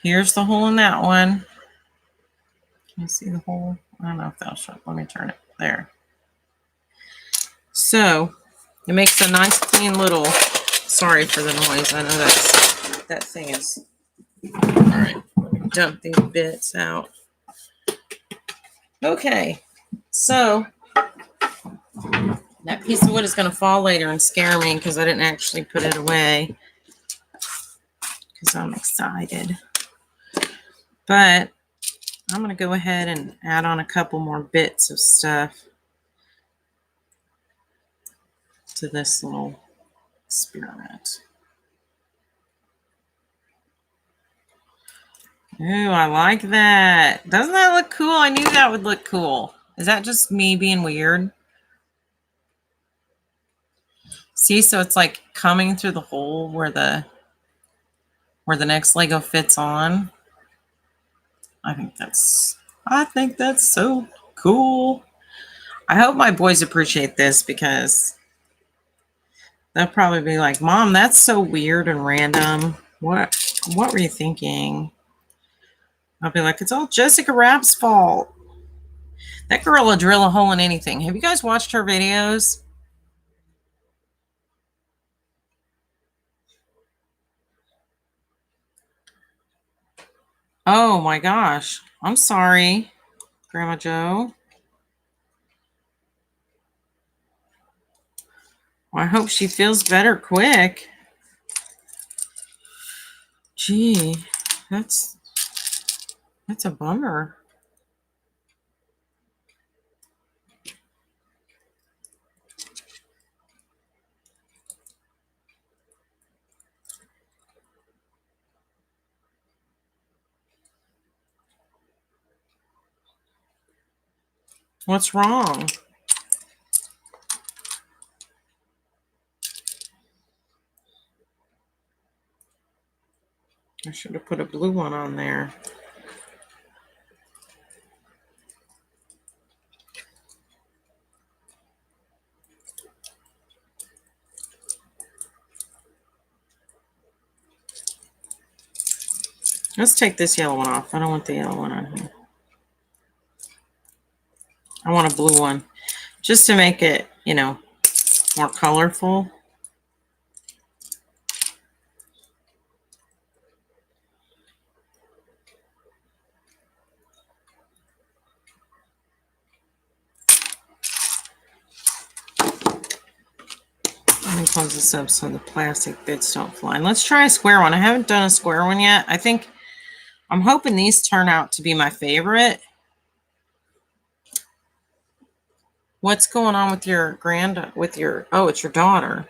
here's the hole in that one. Can you see the hole? I don't know if that'll show. Let me turn it there. So it makes a nice clean little, sorry for the noise. I know that thing is, all right, let me dump these bits out. Okay, so that piece of wood is going to fall later and scare me because I didn't actually put it away because I'm excited. But I'm going to go ahead and add on a couple more bits of stuff to this little experiment. Ooh, I like that. Doesn't that look cool? I knew that would look cool. Is that just me being weird? See, so it's like coming through the hole where the next Lego fits on. I think that's so cool. I hope my boys appreciate this because they'll probably be like, "Mom, that's so weird and random. What were you thinking?" I'll be like, "It's all Jessica Rapp's fault. That girl will drill a hole in anything." Have you guys watched her videos? Oh my gosh. I'm sorry, Grandma Joe. Well, I hope she feels better quick. Gee, that's a bummer. What's wrong? I should have put a blue one on there. Let's take this yellow one off. I don't want the yellow one on here. I want a blue one just to make it, more colorful. Let me close this up so the plastic bits don't fly. And let's try a square one. I haven't done a square one yet. I'm hoping these turn out to be my favorite. What's going on with your oh, it's your daughter.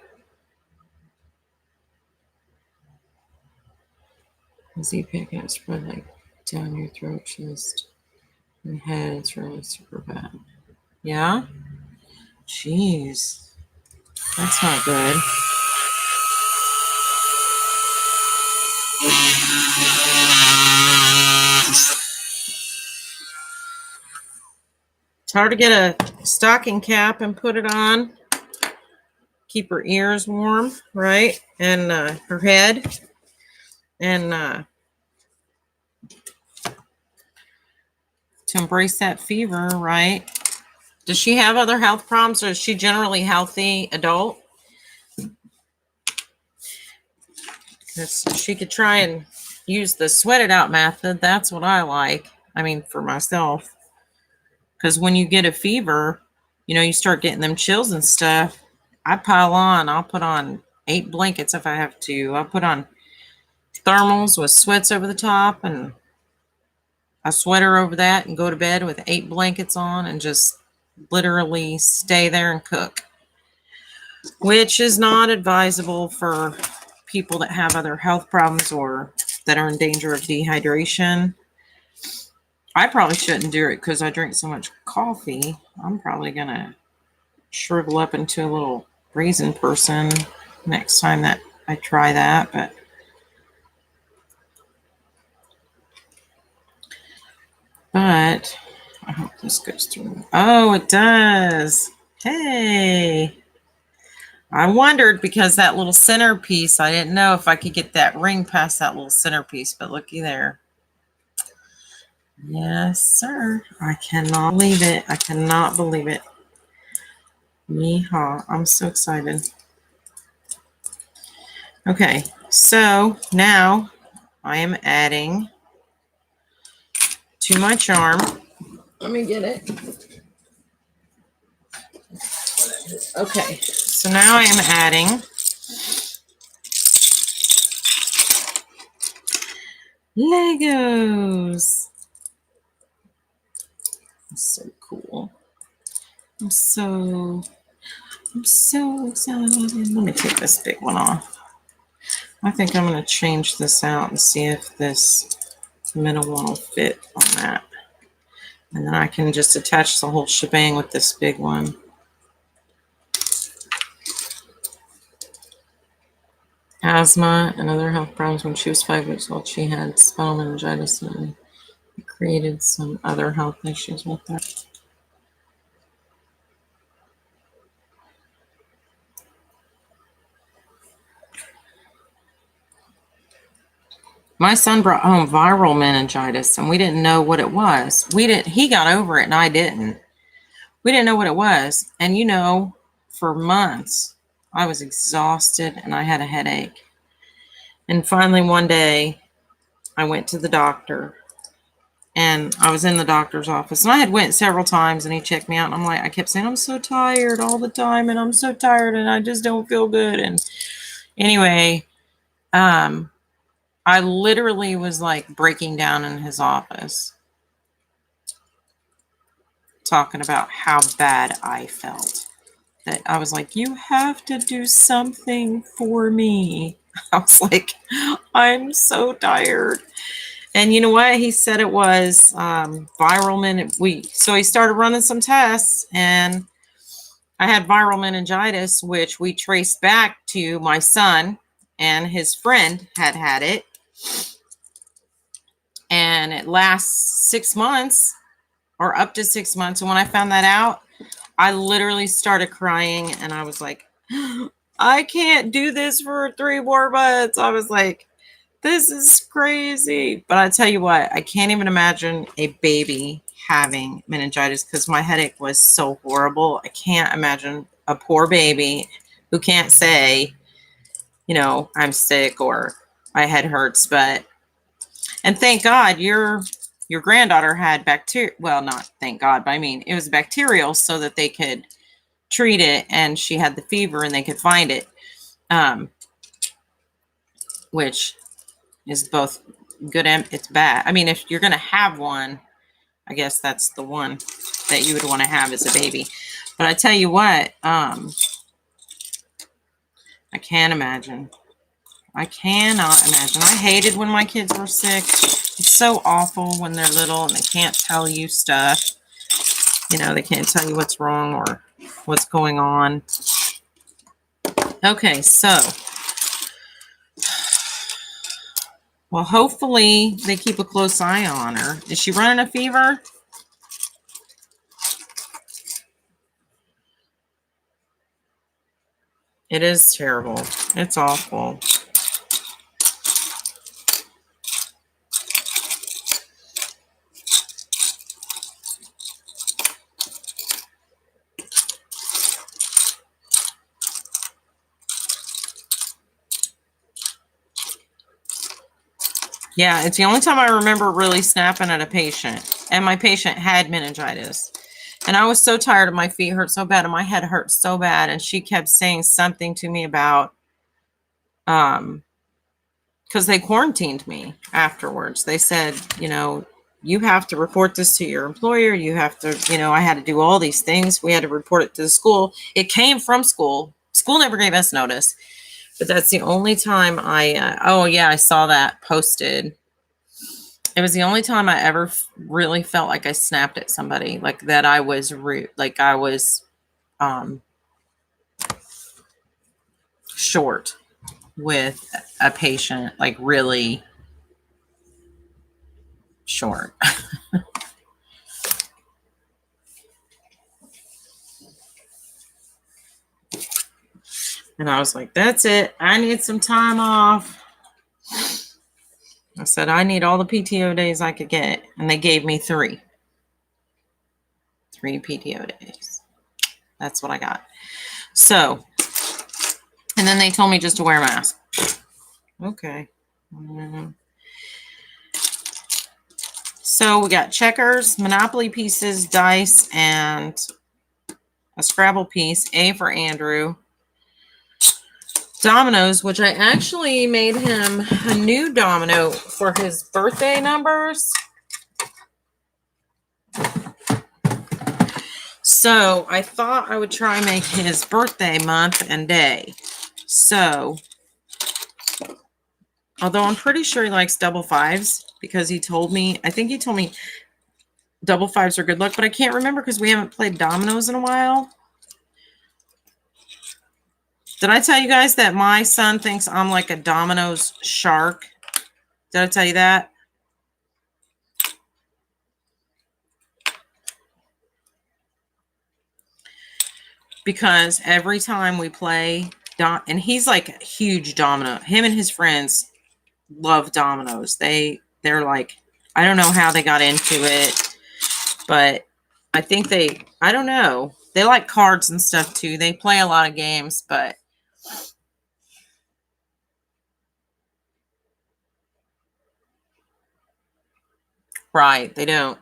Z-Pack and spread like down your throat, chest, and head. It's really super bad. Yeah? Jeez. That's not good. It's hard to get a stocking cap and put it on. Keep her ears warm, right? And her head. And to embrace that fever, right? Does she have other health problems, or is she generally healthy adult? She could try and use the sweat it out method. That's what I like. I mean, for myself. Because when you get a fever, you start getting them chills and stuff. I pile on. I'll put on 8 blankets if I have to. I'll put on thermals with sweats over the top and a sweater over that and go to bed with 8 blankets on and just literally stay there and cook. Which is not advisable for people that have other health problems or that are in danger of dehydration. I probably shouldn't do it because I drink so much coffee. I'm probably going to shrivel up into a little raisin person next time that I try that. But I hope this goes through. Oh, it does. Hey. I wondered because that little centerpiece, I didn't know if I could get that ring past that little centerpiece, but looky there. Yes, sir. I cannot believe it. I cannot believe it. Yeehaw. I'm so excited. Okay, so now I am adding to my charm. Let me get it. Okay, so now I am adding Legos. That's so cool. I'm so excited. Let me take this big one off. I think I'm going to change this out and see if this middle one will fit on that. And then I can just attach the whole shebang with this big one. Asthma and other health problems. When she was 5 years old, she had spinal meningitis and it created some other health issues with her. My son brought home viral meningitis and we didn't know what it was. He got over it and I didn't. We didn't know what it was. And for months I was exhausted and I had a headache. And finally one day I went to the doctor and I was in the doctor's office and I had went several times and he checked me out and I kept saying, I'm so tired all the time and I'm so tired and I just don't feel good. And anyway, I literally was like breaking down in his office, talking about how bad I felt. That I was like, you have to do something for me. I was like, I'm so tired. And you know what? He said it was viral meningitis. So he started running some tests and I had viral meningitis, which we traced back to my son and his friend had it. And it lasts 6 months or up to 6 months. And when I found that out, I literally started crying and I was like, I can't do this for 3 more months. I was like, this is crazy. But I tell you what, I can't even imagine a baby having meningitis because my headache was so horrible. I can't imagine a poor baby who can't say, I'm sick or my head hurts. And thank God your granddaughter had bacteria. Well, not thank God, but I mean, it was bacterial so that they could treat it, and she had the fever and they could find it, which is both good and it's bad. I mean, if you're going to have one, I guess that's the one that you would want to have as a baby. But I tell you what, I can't imagine. I cannot imagine. I hated when my kids were sick. It's so awful when they're little and they can't tell you stuff. They can't tell you what's wrong or what's going on. Okay, so, well, hopefully they keep a close eye on her. Is she running a fever? It is terrible. It's awful. Yeah, it's the only time I remember really snapping at a patient. And my patient had meningitis. And I was so tired and my feet hurt so bad and my head hurt so bad. And she kept saying something to me about, because they quarantined me afterwards. They said, you have to report this to your employer. You have to, I had to do all these things. We had to report it to the school. It came from school. School never gave us notice. But that's the only time I saw that posted. It was the only time I ever really felt like I snapped at somebody, like that I was rude, like I was short with a patient, like really short. And I was like, that's it. I need some time off. I said, I need all the PTO days I could get. And they gave me 3. 3 PTO days. That's what I got. So, and then they told me just to wear a mask. Okay. So we got checkers, Monopoly pieces, dice, and a Scrabble piece. A for Andrew. Dominoes, which I actually made him a new domino for his birthday numbers. So I thought I would try and make his birthday month and day. So, although I'm pretty sure he likes double fives because I think he told me double fives are good luck, but I can't remember because we haven't played dominoes in a while. Did I tell you guys that my son thinks I'm like a dominoes shark? Did I tell you that? Because every time we play, and he's like a huge domino. Him and his friends love dominoes. They're like, I don't know how they got into it, but I think I don't know. They like cards and stuff too. They play a lot of games, but right, they don't.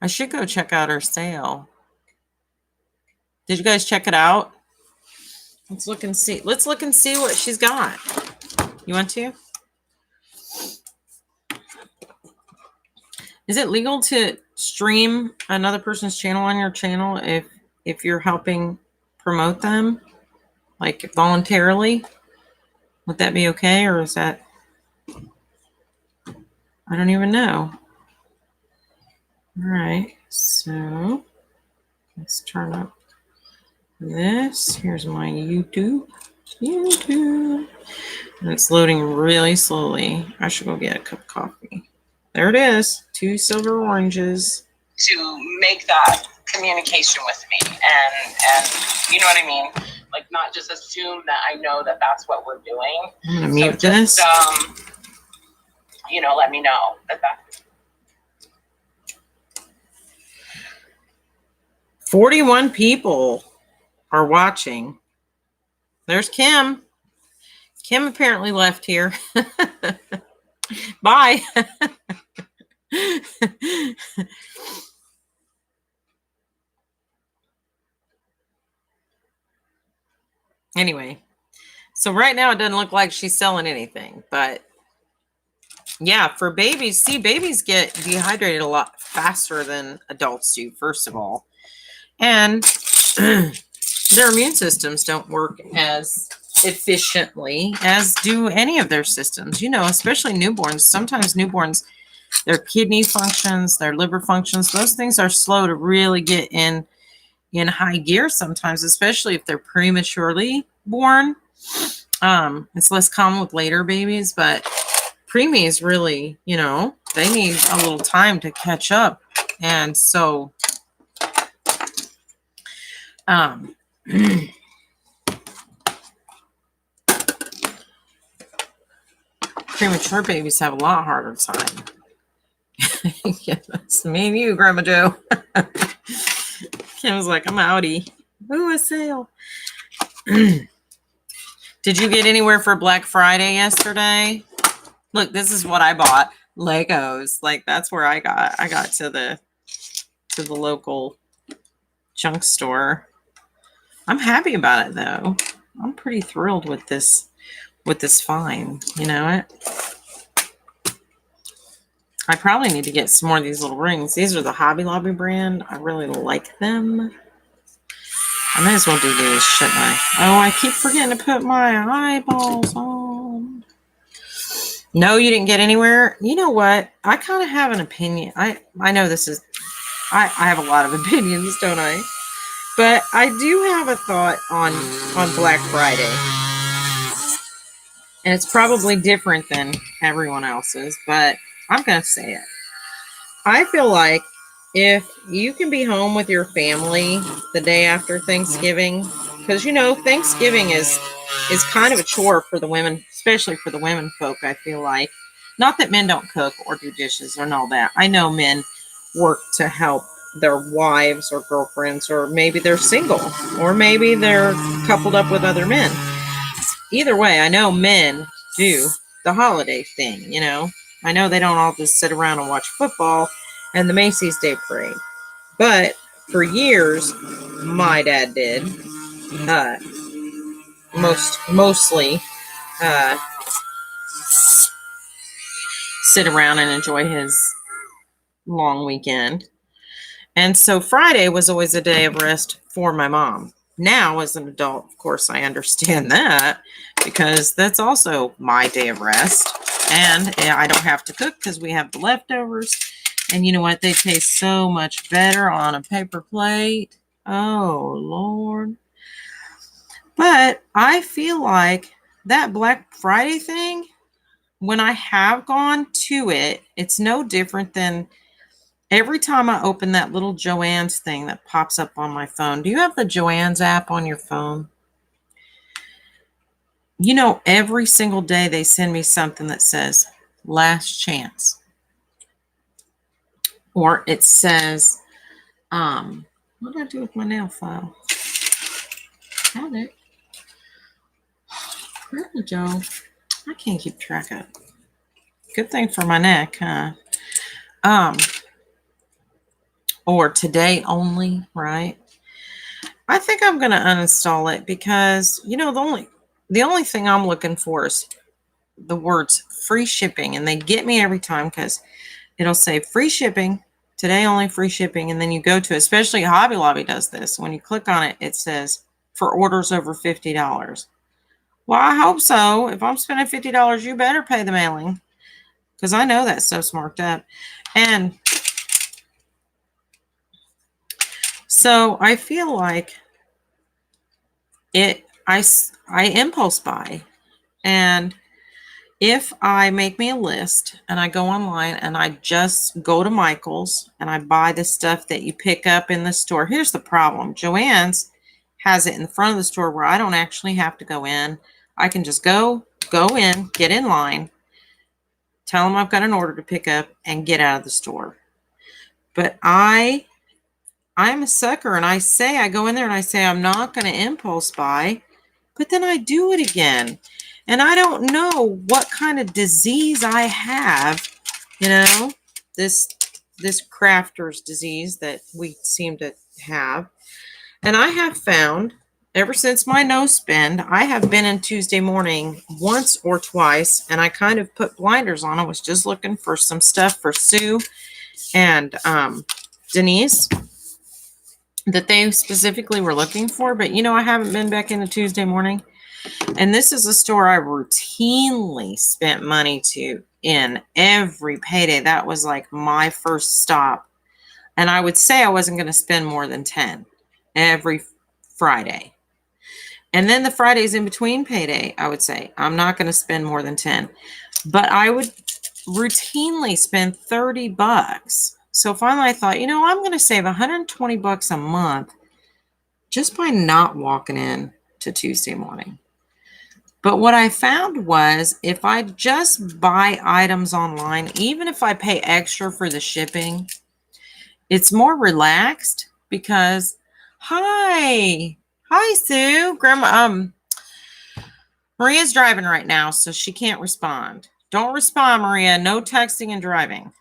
I should go check out her sale. Did you guys check it out? Let's look and see. Let's look and see what she's got. You want to? Is it legal to stream another person's channel on your channel if you're helping promote them, like voluntarily? Would that be okay, or is that? I don't even know. All right, so let's turn up this. Here's my YouTube. And it's loading really slowly. I should go get a cup of coffee. There it is. 2 silver oranges. To make that communication with me, and you know what I mean? Like, not just assume that I know that that's what we're doing. I'm gonna mute this. You know, let me know that that's 41 people are watching. There's Kim. Kim apparently left here. Bye. Anyway, so right now it doesn't look like she's selling anything, but yeah, for babies, see, babies get dehydrated a lot faster than adults do, first of all. And their immune systems don't work as efficiently as do any of their systems, you know, especially newborns. Sometimes newborns, their kidney functions, their liver functions, those things are slow to really get in high gear sometimes, especially if they're prematurely born. It's less common with later babies, but preemies really, you know, they need a little time to catch up. And so premature babies have a lot harder time. Yes, me and you, Grandma Joe. Kim was like, I'm outie. Ooh, a sale. Did you get anywhere for Black Friday yesterday? Look, this is what I bought. Legos. Like, that's where I got to the local junk store. I'm happy about it though. I'm pretty thrilled with this find. You know it. I probably need to get some more of these little rings. These are the Hobby Lobby brand. I really like them. I may as well do these, shouldn't I? Oh, I keep forgetting to put my eyeballs on. No, you didn't get anywhere. You know what? I kind of have an opinion. I know this is... I have a lot of opinions, don't I? But I do have a thought on Black Friday. And it's probably different than everyone else's, but I'm going to say it. I feel like if you can be home with your family the day after Thanksgiving, because, you know, Thanksgiving is kind of a chore for the women, especially for the women folk, I feel like. Not that men don't cook or do dishes and all that. I know men work to help their wives or girlfriends, or maybe they're single, or maybe they're coupled up with other men. Either way, I know men do the holiday thing, you know. I know they don't all just sit around and watch football and the Macy's Day Parade. But for years, my dad did. Mostly sit around and enjoy his long weekend. And so Friday was always a day of rest for my mom. Now, as an adult, of course, I understand that, because that's also my day of rest. And I don't have to cook because we have the leftovers. And you know what? They taste so much better on a paper plate. Oh, Lord. But I feel like that Black Friday thing, when I have gone to it, it's no different than every time I open that little Joann's thing that pops up on my phone. Do you have the Joann's app on your phone? You know, every single day they send me something that says last chance. Or it says, what did I do with my nail file? Found it. Really, Joe? I can't keep track of it. Good thing for my neck, huh? Or today only, right? I think I'm going to uninstall it because, you know, the only thing I'm looking for is the words free shipping. And they get me every time because it'll say free shipping, today only free shipping. And then you go to, especially Hobby Lobby does this. When you click on it, it says for orders over $50. Well, I hope so. If I'm spending $50, you better pay the mailing, because I know that stuff's marked up. And so I feel like I impulse buy. And, if I make me a list and I go online and I just go to Michael's and I buy the stuff that you pick up in the store, here's the problem. Joann's has it in the front of the store where I don't actually have to go in. I can just go in, get in line, tell them I've got an order to pick up, and get out of the store. But I'm a sucker, and I go in there and I say I'm not going to impulse buy, but then I do it again. And I don't know what kind of disease I have, this crafter's disease that we seem to have. And I have found, ever since my no spend, I have been in Tuesday morning once or twice, and I kind of put blinders on. I was just looking for some stuff for Sue and Denise that they specifically were looking for. But, I haven't been back into Tuesday morning. And this is a store I routinely spent money to in every payday. That was like my first stop. And I would say I wasn't going to spend more than 10 every Friday. And then the Fridays in between payday, I would say I'm not going to spend more than 10. But I would routinely spend $30. So finally I thought, I'm going to save $120 a month just by not walking in to Tuesday morning. But what I found was if I just buy items online, even if I pay extra for the shipping, it's more relaxed because, hi Sue, Grandma, Maria's driving right now, so she can't respond. Don't respond, Maria. No texting and driving.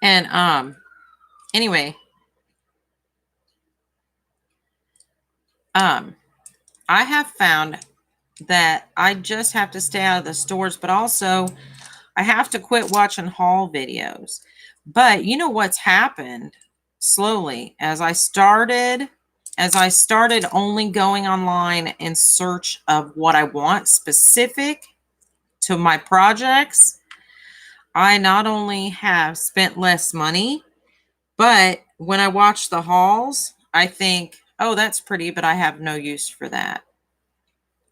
And anyway, I have found that I just have to stay out of the stores, but also I have to quit watching haul videos. But you know what's happened slowly as I started only going online in search of what I want specific to my projects, I not only have spent less money, but when I watch the hauls, I think, oh, that's pretty, but I have no use for that.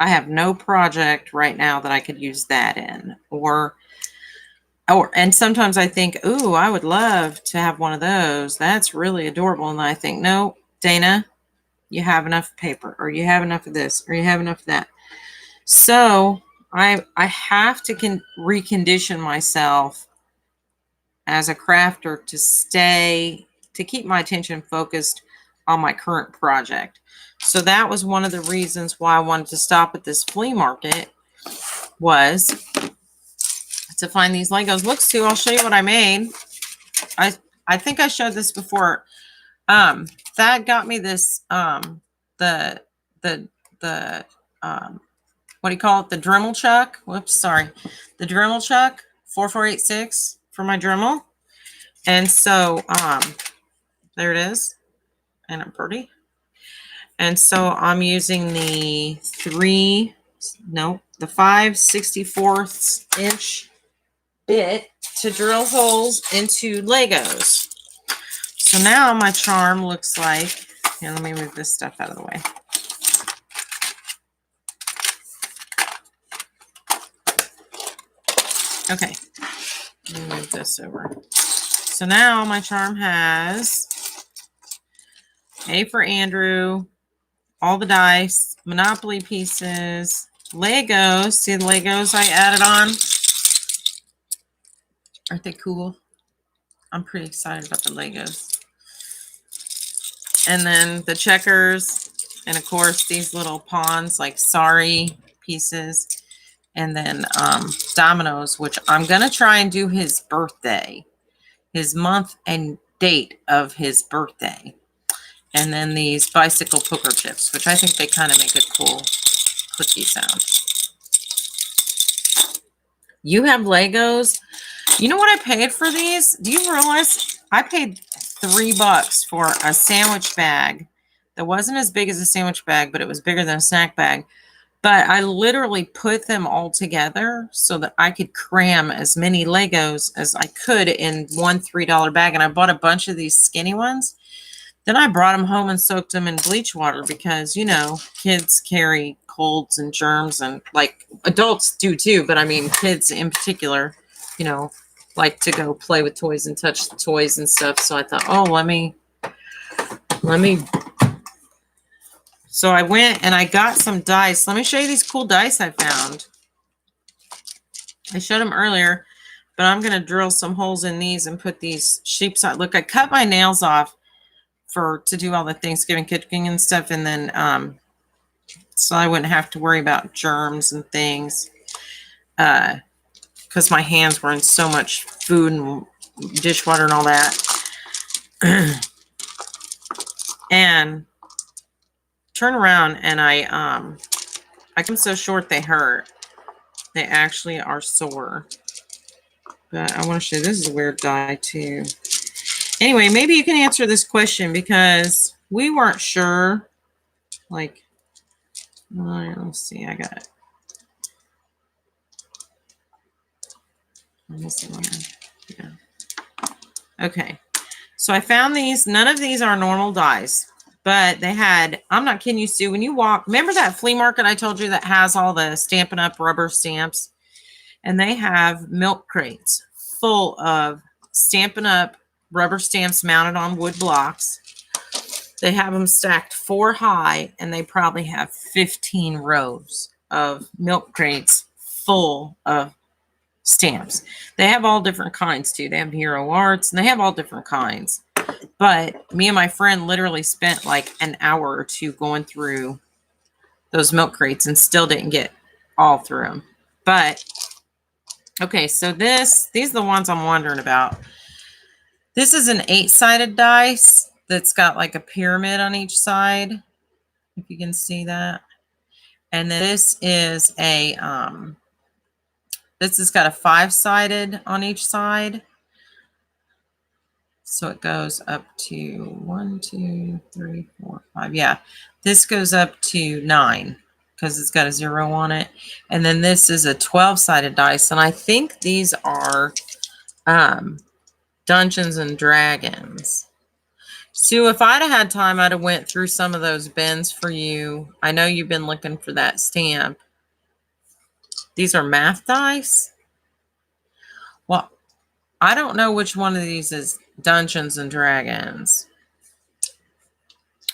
I have no project right now that I could use that in. And sometimes I think, ooh, I would love to have one of those. That's really adorable. And I think, no, Dana, you have enough paper, or you have enough of this, or you have enough of that. So I have to recondition myself as a crafter to keep my attention focused on my current project. So that was one of the reasons why I wanted to stop at this flea market, was to find these Legos. Look, Sue, I'll show you what I made. I think I showed this before. That got me this the what do you call it? The Dremel chuck. Whoops, sorry. The Dremel chuck 4486 for my Dremel. And so there it is. And I'm pretty. And so I'm using the 5/64 inch bit to drill holes into Legos. So now my charm looks like, here, let me move this stuff out of the way. Okay, let me move this over. So now my charm has A for Andrew, all the dice, Monopoly pieces, Legos. See the Legos I added on? Aren't they cool? I'm pretty excited about the Legos. And then the checkers, and of course these little pawns like Sorry pieces, and then dominoes, which I'm gonna try and do his birthday, his month and date of his birthday. And then these bicycle poker chips, which I think they kind of make a cool clicky sound. You have Legos. You know what I paid for these? Do you realize I paid $3 for a sandwich bag that wasn't as big as a sandwich bag, but it was bigger than a snack bag. But I literally put them all together so that I could cram as many Legos as I could in one $3 bag. And I bought a bunch of these skinny ones. Then I brought them home and soaked them in bleach water because, you know, kids carry colds and germs, and like adults do too. But I mean, kids in particular, you know, like to go play with toys and touch the toys and stuff. So I thought, oh, let me. So I went and I got some dice. Let me show you these cool dice I found. I showed them earlier, but I'm going to drill some holes in these and put these sheep's eye. Look, I cut my nails off to do all the Thanksgiving cooking and stuff, and then so I wouldn't have to worry about germs and things, because my hands were in so much food and dishwater and all that. And turn around, and I come so short they hurt. They actually are sore. But I want to show you, this is a weird die too. Anyway, maybe you can answer this question because we weren't sure. Like, let's see, I got it. Yeah. Okay. So I found these. None of these are normal dies, but they had, I'm not kidding you, Sue, when you walk, remember that flea market I told you that has all the Stampin' Up! Rubber stamps? And they have milk crates full of Stampin' Up! Rubber stamps mounted on wood blocks. They have them stacked 4 high, and they probably have 15 rows of milk crates full of stamps. They have all different kinds too. They have Hero Arts, and they have all different kinds. But me and my friend literally spent like an hour or two going through those milk crates and still didn't get all through them. But okay, so these are the ones I'm wondering about. This is an 8-sided dice that's got like a pyramid on each side, if you can see that. And this is a this has got a 5-sided on each side. So it goes up to 1, 2, 3, 4, 5. Yeah, this goes up to 9 because it's got a 0 on it. And then this is a 12-sided dice. And I think these are Dungeons and Dragons. Sue, if I'd have had time, I'd have went through some of those bins for you. I know you've been looking for that stamp. These are math dice. Well, I don't know which one of these is Dungeons and Dragons.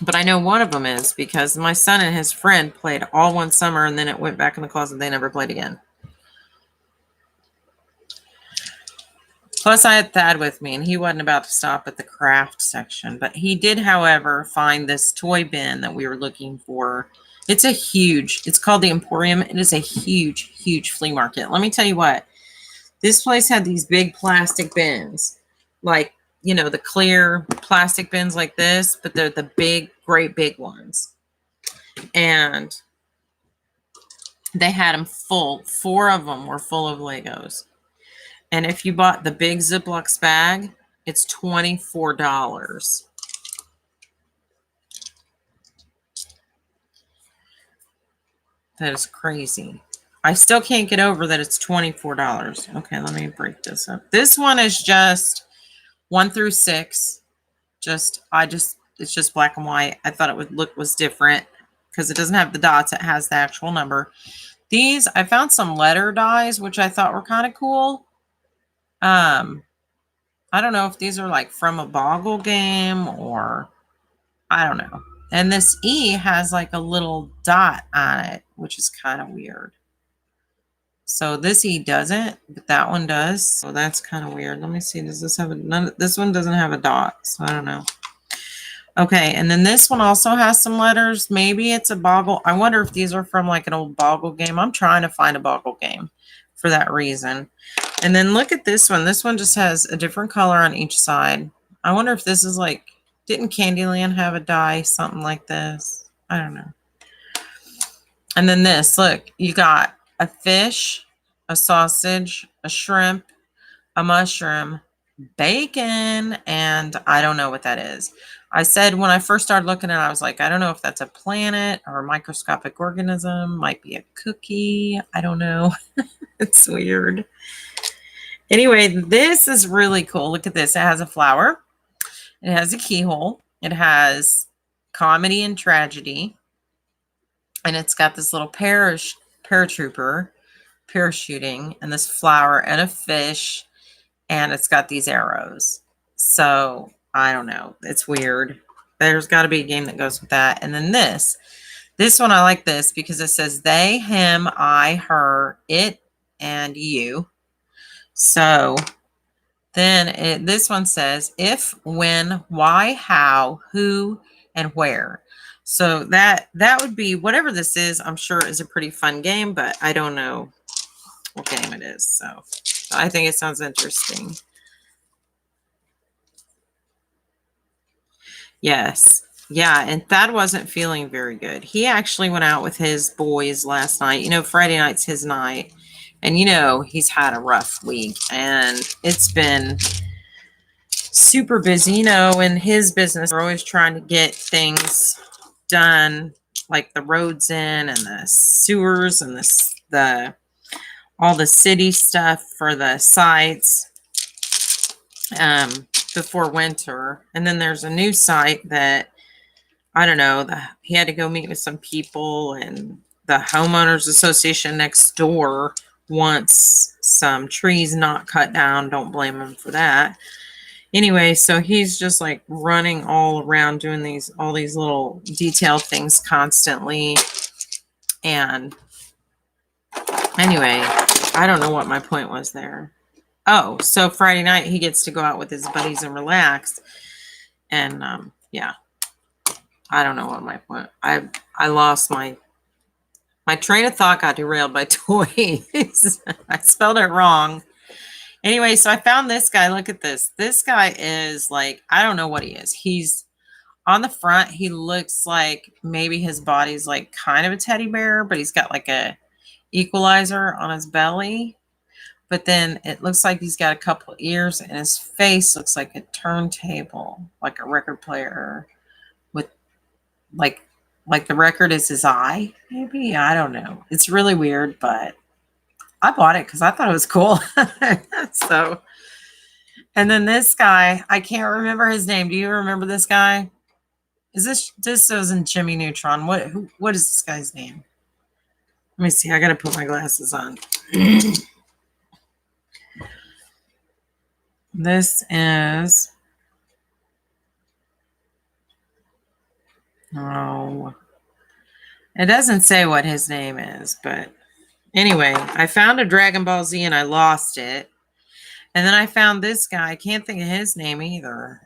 But I know one of them is because my son and his friend played all one summer, and then it went back in the closet. They never played again. Plus, I had Thad with me, and he wasn't about to stop at the craft section. But he did, however, find this toy bin that we were looking for. It's called the Emporium. It is a huge, huge flea market. Let me tell you what. This place had these big plastic bins. Like, you know, the clear plastic bins like this. But they're the big, great big ones. And they had them full. 4 of them were full of Legos. And if you bought the big Ziploc bag, it's $24. That is crazy. I still can't get over that it's $24. Okay, let me break this up. This one is just 1 through 6. It's just black and white. I thought it was different because it doesn't have the dots. It has the actual number. These, I found some letter dies, which I thought were kind of cool. I don't know if these are like from a Boggle game or I don't know. And this E has like a little dot on it, which is kind of weird. So this E doesn't, but that one does. So that's kind of weird. Let me see. Does this have this one doesn't have a dot, so I don't know. Okay, and then this one also has some letters. Maybe it's a Boggle. I wonder if these are from like an old Boggle game. I'm trying to find a Boggle game for that reason. And then look at this one. This one just has a different color on each side. I wonder if this is like, didn't Candyland have a die, something like this? I don't know. And then this, look, you got a fish, a sausage, a shrimp, a mushroom, bacon, and I don't know what that is. I said when I first started looking at it, I was like, I don't know if that's a planet or a microscopic organism, might be a cookie. I don't know. It's weird. Anyway, this is really cool. Look at this. It has a flower. It has a keyhole. It has comedy and tragedy. And it's got this little paratrooper parachuting and this flower and a fish. And it's got these arrows. So I don't know. It's weird. There's got to be a game that goes with that. And then this one, I like this because it says they, him, I, her, it, and you. So then this one says if, when, why, how, who, and where. So that would be whatever this is. I'm sure is a pretty fun game, but I don't know what game it is. So I think it sounds interesting. Yes. Yeah, and Thad wasn't feeling very good. He actually went out with his boys last night. You know, Friday night's his night. And, you know, he's had a rough week. And it's been super busy, you know, in his business. We're always trying to get things done, like the roads in and the sewers and all the city stuff for the sites before winter. And then there's a new site that I don't know, he had to go meet with some people, and the homeowners association next door wants some trees not cut down. Don't blame him for that. Anyway, so he's just like running all around doing all these little detail things constantly. And anyway, I don't know what my point was there. Oh, so Friday night he gets to go out with his buddies and relax. And yeah. I don't know what my point. I lost my train of thought, got derailed by toys. I spelled it wrong. Anyway, so I found this guy. Look at this. This guy is like, I don't know what he is. He's on the front. He looks like maybe his body's like kind of a teddy bear, but he's got like a equalizer on his belly. But then it looks like he's got a couple ears, and his face looks like a turntable, like a record player with like the record is his eye, maybe. I don't know. It's really weird, but I bought it because I thought it was cool. So, and then this guy, I can't remember his name. Do you remember this guy? This isn't Jimmy Neutron. What is this guy's name? Let me see. I gotta put my glasses on. This is it doesn't say what his name is, but anyway, I found a Dragon Ball Z and I lost it. And then I found this guy. I can't think of his name either.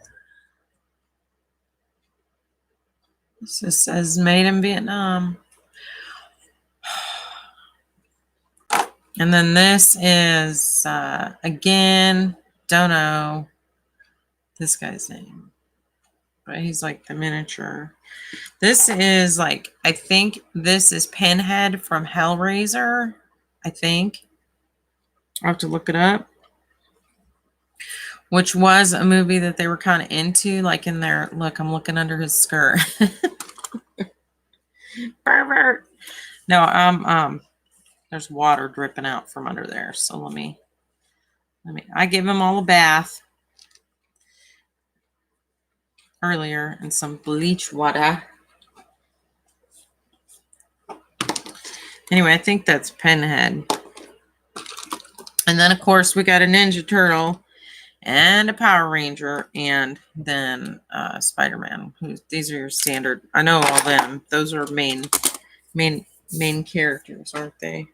This just says made in Vietnam. And then this is, again, don't know this guy's name. But he's like the miniature. This is like, I think this is Pinhead from Hellraiser. I think. I'll have to look it up. Which was a movie that they were kind of into, like in their, look, I'm looking under his skirt. Pervert. No, there's water dripping out from under there. So let me, I gave him all a bath earlier and some bleach water. Anyway, I think that's Pinhead. And then, of course, we got a Ninja Turtle and a Power Ranger, and then Spider-Man. These are your standard. I know all them. Those are main characters, aren't they?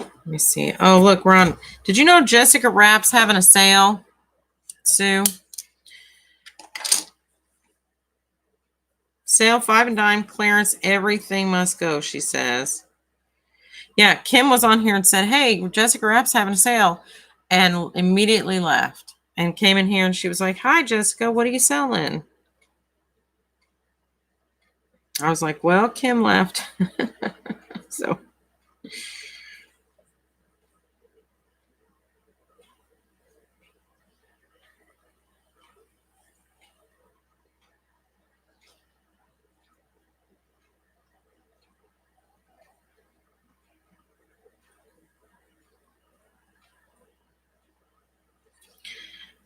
Let me see. Oh, look, Ron. Did you know Jessica Rapp's having a sale, Sue? Sale 5 and dime clearance. Everything must go, she says. Yeah, Kim was on here and said, hey, Jessica Rapp's having a sale, and immediately left and came in here and she was like, hi, Jessica, what are you selling? I was like, well, Kim left. So.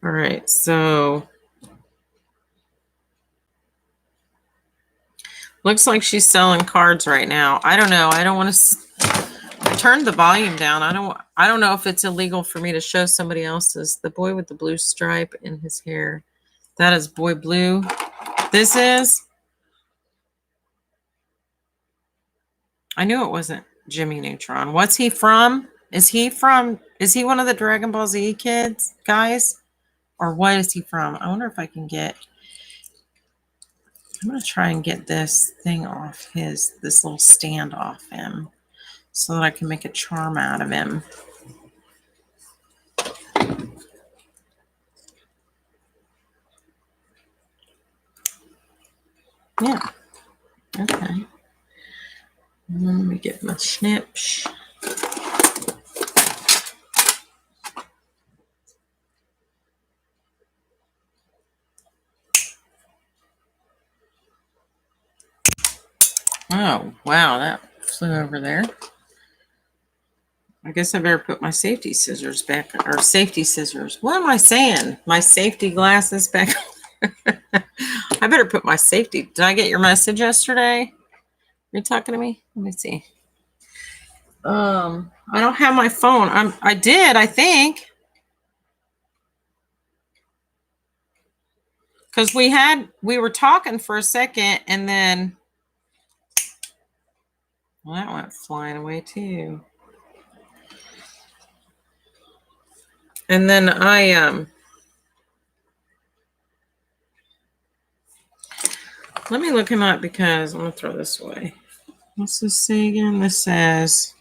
All right, so Looks like she's selling cards right now. I don't know. I don't want to. I turned the volume down. I don't know if it's illegal for me to show somebody else's. The boy with the blue stripe in his hair. That is Boy Blue. This is. I knew it wasn't Jimmy Neutron. What's he from? Is he one of the Dragon Ball Z kids, guys? Or what is he from? I wonder if I can get. I'm going to try and get this thing off this little stand off him so that I can make a charm out of him. Yeah. Okay. Let me get my snips. Oh, wow, that flew over there. I guess I better put my safety scissors back, or safety scissors. What am I saying? My safety glasses back. I better put my safety. Did I get your message yesterday? You're talking to me? Let me see. I don't have my phone. I did, I think. Because we were talking for a second and then well, that went flying away too. And then let me look him up because I'm gonna throw this away. What's this say again? This says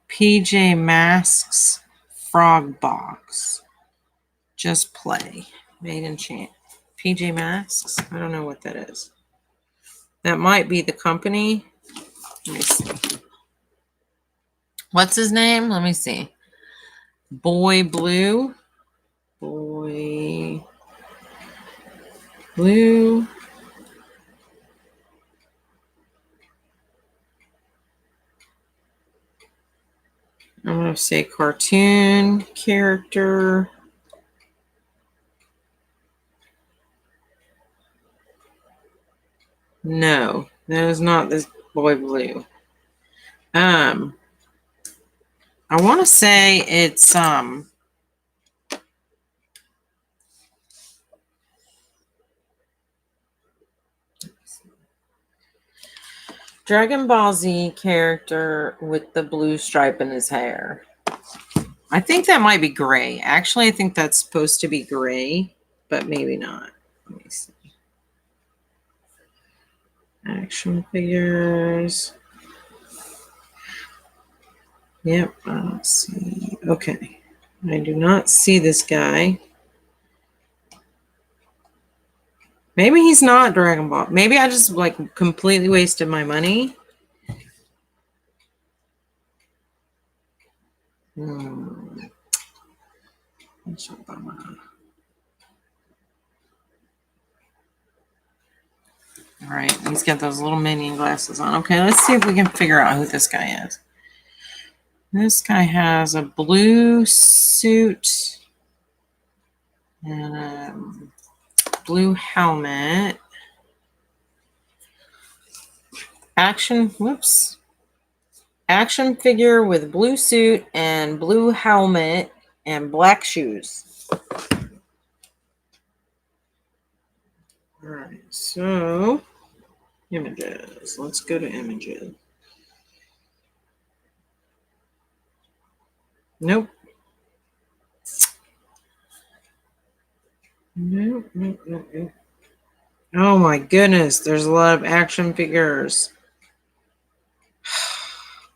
PJ Masks Frog Box. Just play. Made in China. PJ Masks? I don't know what that is. That might be the company. Let me see. What's his name? Let me see. Boy Blue. Boy Blue. I'm going to say cartoon character. No, that is not this Boy Blue. I want to say it's Dragon Ball Z character with the blue stripe in his hair. I think that might be gray. Actually, I think that's supposed to be gray, but maybe not. Let me see. Action figures. Yep, let's see. Okay. I do not see this guy. Maybe he's not Dragon Ball. Maybe I just like completely wasted my money. All right, he's got those little minion glasses on. Okay, let's see if we can figure out who this guy is. This guy has a blue suit and a blue helmet. Action figure with blue suit and blue helmet and black shoes. All right, so images. Let's go to images. Nope. Nope. Oh my goodness, there's a lot of action figures.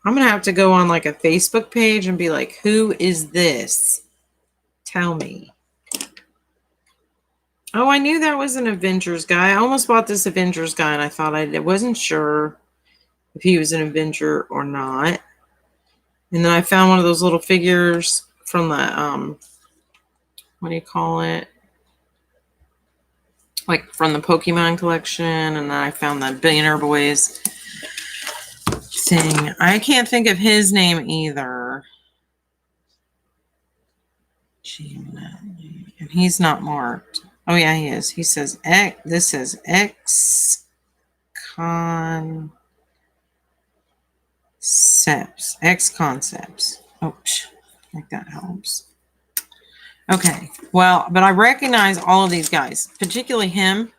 I'm going to have to go on like a Facebook page and be like, who is this? Tell me. Oh, I knew that was an Avengers guy. I almost bought this Avengers guy and I thought I wasn't sure if he was an Avenger or not. And then I found one of those little figures from the, what do you call it? Like from the Pokemon collection. And then I found the Billionaire Boys thing. I can't think of his name either. And he's not marked. Oh yeah, he is. He says X. This says X concepts. X concepts. Oh, I think that helps. Okay. Well, but I recognize all of these guys, particularly him.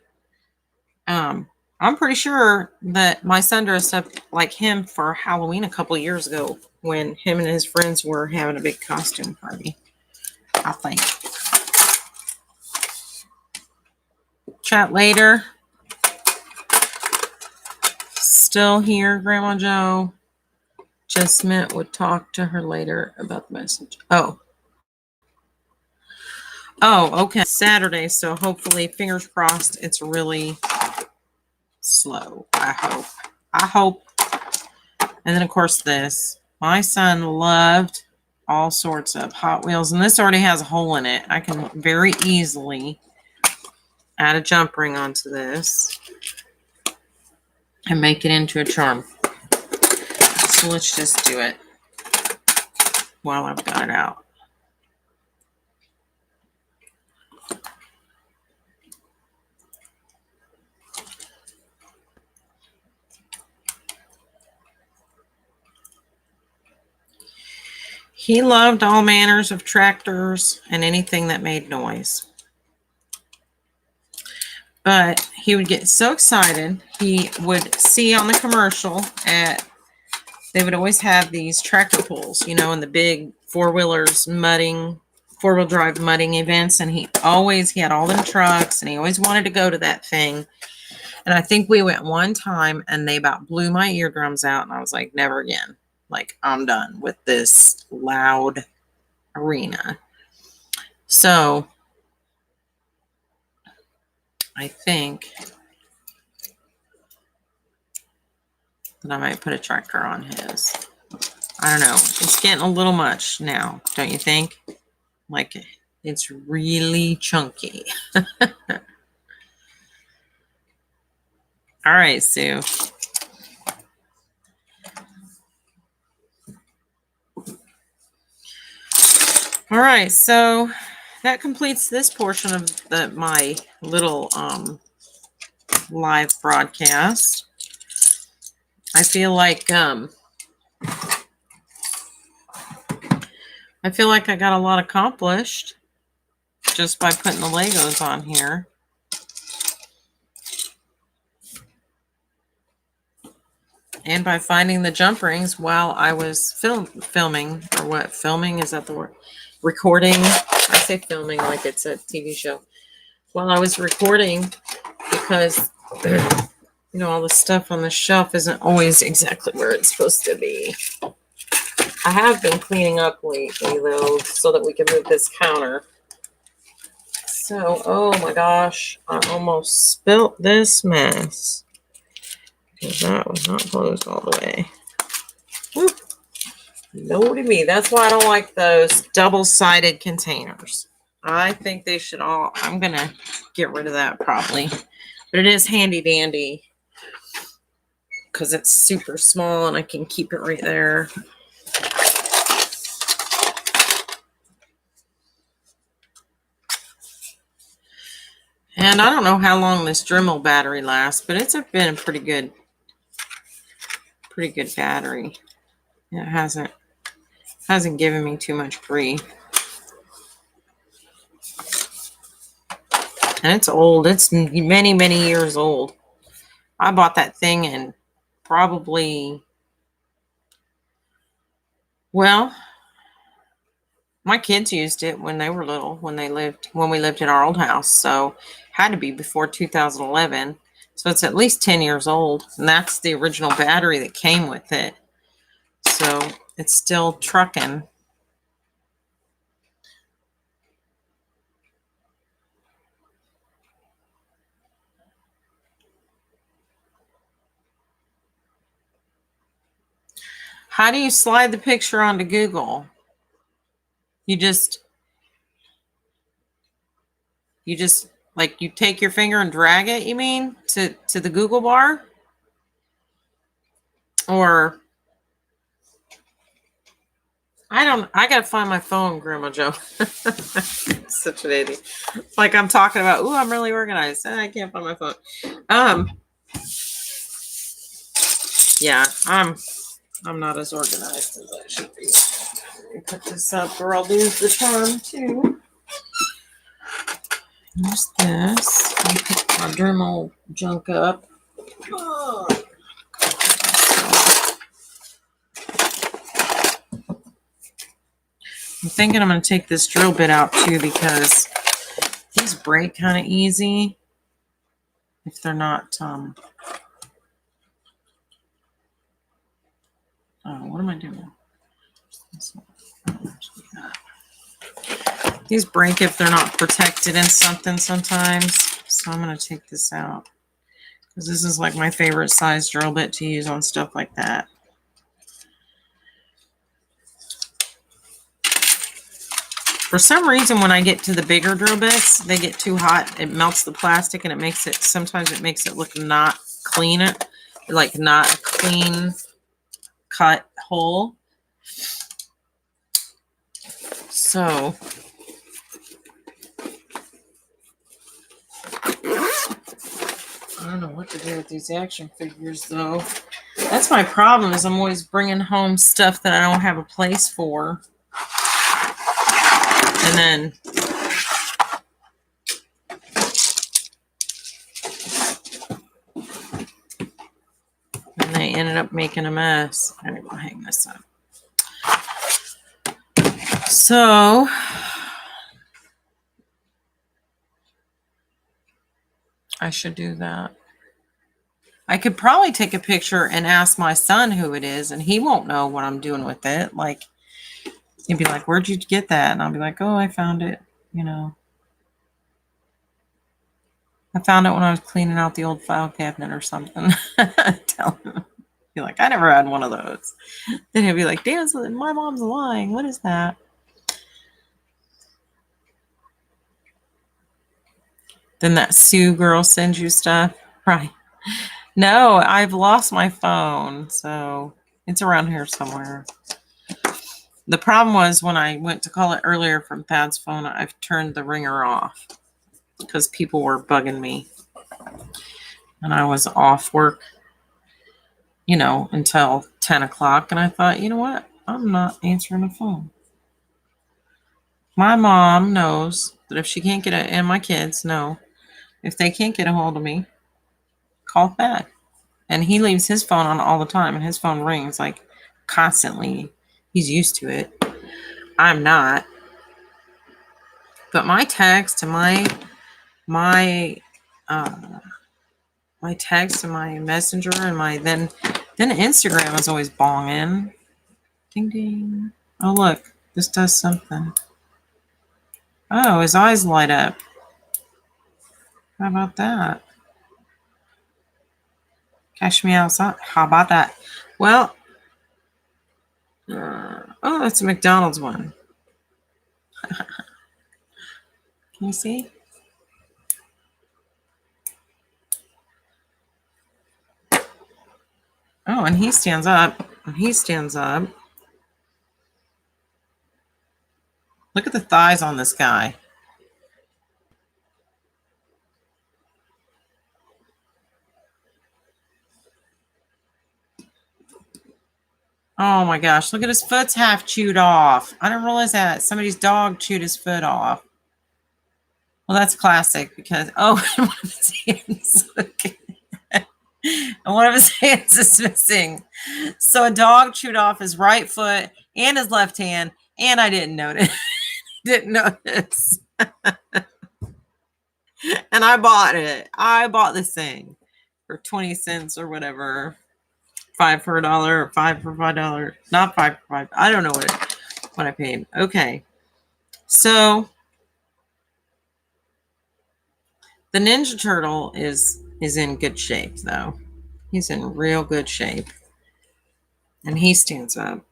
I'm pretty sure that my son dressed up like him for Halloween a couple of years ago when him and his friends were having a big costume party. I think. Chat later. Still here, Grandma Joe. Just meant would talk to her later about the message. Oh, okay. Saturday, so hopefully, fingers crossed, it's really slow. I hope. And then, of course, this. My son loved all sorts of Hot Wheels, and this already has a hole in it. I can very easily add a jump ring onto this and make it into a charm. So let's just do it while I've got it out. He loved all manners of tractors and anything that made noise. But he would get so excited. He would see on the commercial they would always have these tractor pulls, in the big four-wheel drive mudding events. And he had all them trucks and he always wanted to go to that thing. And I think we went one time and they about blew my eardrums out. And I was like, never again. Like, I'm done with this loud arena. So I think that I might put a tractor on his. I don't know. It's getting a little much now, don't you think? Like, it's really chunky. All right, Sue. All right, so that completes this portion of my little live broadcast. I feel like I got a lot accomplished just by putting the Legos on here. And by finding the jump rings while I was filming, or what? Filming, is that the word? Recording. I say filming like it's a TV show. While I was recording, because all the stuff on the shelf isn't always exactly where it's supposed to be. I have been cleaning up lately, though, so that we can move this counter. So, oh my gosh, I almost spilt this mess. Because that was not closed all the way. Whew. Lordy me. That's why I don't like those double-sided containers. I think they should all... I'm going to get rid of that probably. But it is handy-dandy. Because it's super small and I can keep it right there. And I don't know how long this Dremel battery lasts, but it's been a pretty good battery. It hasn't given me too much grief. And it's old. It's many, many years old. I bought that thing in probably, well, my kids used it when they were little, when we lived in our old house. So had to be before 2011. So it's at least 10 years old. And that's the original battery that came with it. So it's still trucking. How do you slide the picture onto Google? You just like, you take your finger and drag it, you mean, to the Google bar? Or I gotta find my phone, Grandma Joe. Such an idiot. Like I'm talking about, ooh, I'm really organized. I can't find my phone. Yeah, I'm not as organized as I should be. Let me put this up or I'll lose the charm too. Here's this. Let me put my Dremel junk up. Oh. I'm thinking I'm going to take this drill bit out too because these break kind of easy if they're not, oh, what am I doing? These break if they're not protected in something sometimes. So I'm going to take this out because this is like my favorite size drill bit to use on stuff like that. For some reason, when I get to the bigger drill bits, they get too hot. It melts the plastic and it makes it, sometimes it makes it look not clean, like not a clean cut hole. So, I don't know what to do with these action figures though. That's my problem is I'm always bringing home stuff that I don't have a place for. And then they ended up making a mess. I'm going to hang this up. So I should do that. I could probably take a picture and ask my son who it is, and he won't know what I'm doing with it. Like, he'd be like, where'd you get that? And I'll be like, oh, I found it, you know. I found it when I was cleaning out the old file cabinet or something. Tell him. Be like, I never had one of those. Then he'll be like, Damn, my mom's lying. What is that? Then that Sue girl sends you stuff. Right. No, I've lost my phone. So it's around here somewhere. The problem was when I went to call it earlier from Thad's phone, I've turned the ringer off because people were bugging me. And I was off work, you know, until 10 o'clock. And I thought, you know what? I'm not answering the phone. My mom knows that if she can't get it, and my kids know, if they can't get a hold of me, call Thad. And he leaves his phone on all the time, and his phone rings like constantly. He's used to it. I'm not. But my text and my text and my messenger and my then Instagram is always bonging. Ding ding. Oh look, this does something. Oh, his eyes light up. How about that? Cash me outside. How about that? Well, oh, that's a McDonald's one. Can you see? Oh, and he stands up. And he stands up. Look at the thighs on this guy. Oh my gosh, look at his foot's half chewed off. I didn't realize that. Somebody's dog chewed his foot off. Well, that's classic because, oh, one of his hands, okay. And one of his hands is missing. So a dog chewed off his right foot and his left hand, and I didn't notice. Didn't notice. And I bought it. I bought this thing for 20 cents or whatever. 5 for $1 or 5 for $5. Not 5 for 5. I don't know what I paid. Okay. So the Ninja Turtle is in good shape though. He's in real good shape. And he stands up.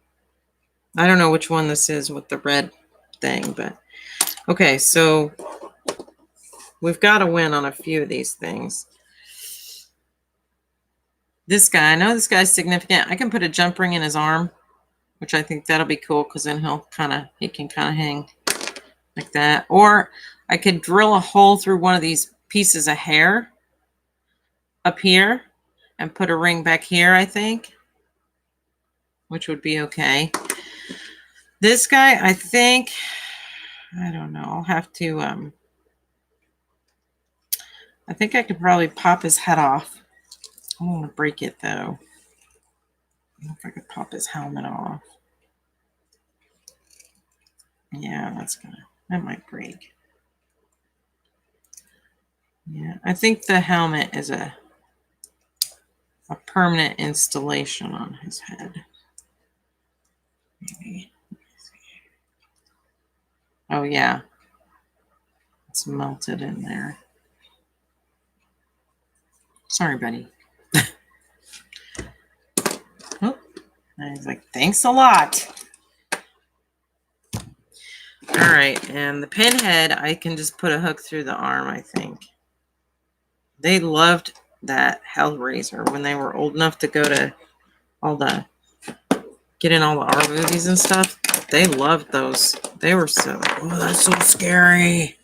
I don't know which one this is with the red thing, but okay, so we've got to win on a few of these things. This guy, I know this guy's significant. I can put a jump ring in his arm. which I think that'll be cool because then he can kind of hang like that. Or I could drill a hole through one of these pieces of hair up here and put a ring back here, I think, which would be okay. This guy, I think, I don't know. I'll have to, I think I could probably pop his head off. I don't want to break it though. I don't know if I could pop his helmet off. Yeah, that might break. Yeah, I think the helmet is a permanent installation on his head. Maybe. Oh yeah, it's melted in there. Sorry, buddy. Oh, and he's like, thanks a lot. All right, and the pinhead, I can just put a hook through the arm, I think. They loved that Hellraiser when they were old enough to go to get in all the R movies and stuff. They loved those. They were so like, oh, that's so scary.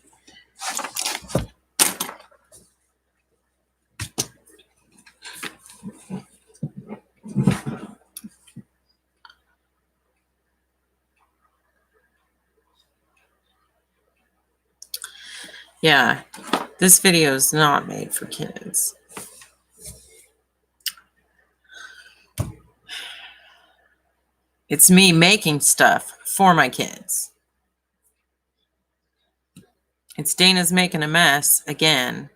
Yeah, this video is not made for kids. It's me making stuff for my kids. It's Dana's making a mess again,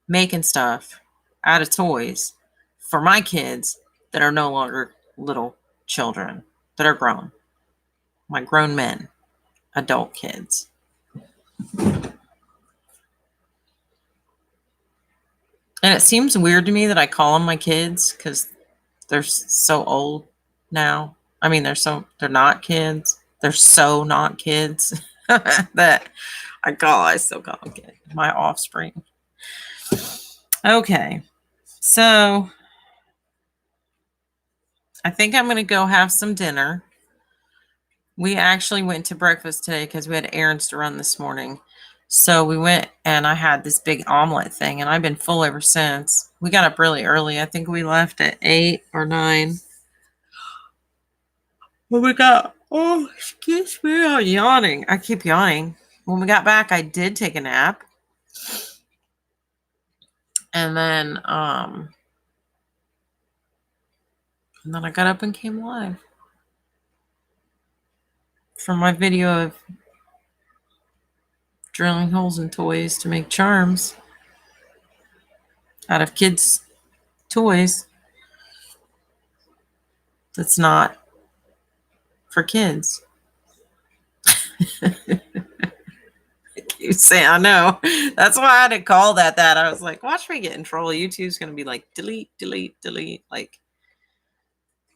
making stuff out of toys for my kids that are no longer little children, that are grown. My grown men, adult kids. And it seems weird to me that I call them my kids because they're so old now. I mean, they're not kids. They're so not kids that I still call them kids. My offspring. Okay. So I think I'm going to go have some dinner. We actually went to breakfast today because we had errands to run this morning. So we went and I had this big omelet thing and I've been full ever since. We got up really early. I think we left at 8 or 9. When we got, oh, excuse me, I'm yawning. I keep yawning. When we got back, I did take a nap. And then I got up and came live for my video of drilling holes in toys to make charms out of kids' toys. That's not for kids. You say, I know. That's why I had to call that. I was like, watch me get in trouble. YouTube's going to be like, delete, delete, delete. Like,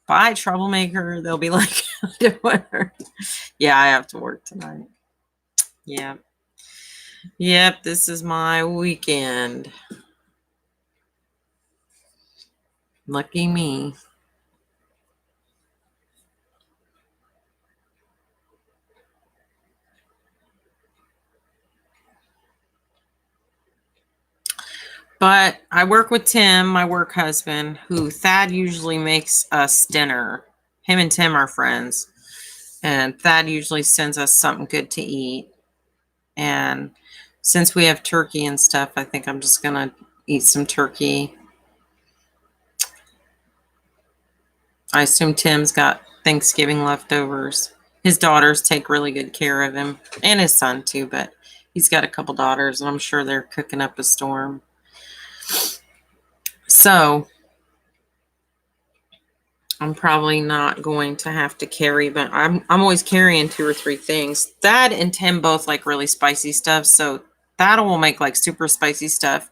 bye, troublemaker. They'll be like, whatever. Yeah, I have to work tonight. Yeah. Yep, this is my weekend. Lucky me. But I work with Tim, my work husband, who Thad usually makes us dinner. Him and Tim are friends. And Thad usually sends us something good to eat. And since we have turkey and stuff, I think I'm just going to eat some turkey. I assume Tim's got Thanksgiving leftovers. His daughters take really good care of him. And his son, too. But he's got a couple daughters, and I'm sure they're cooking up a storm. So I'm probably not going to have to carry, but I'm always carrying 2 or 3 things. Thad and Tim both like really spicy stuff, so Thad will make like super spicy stuff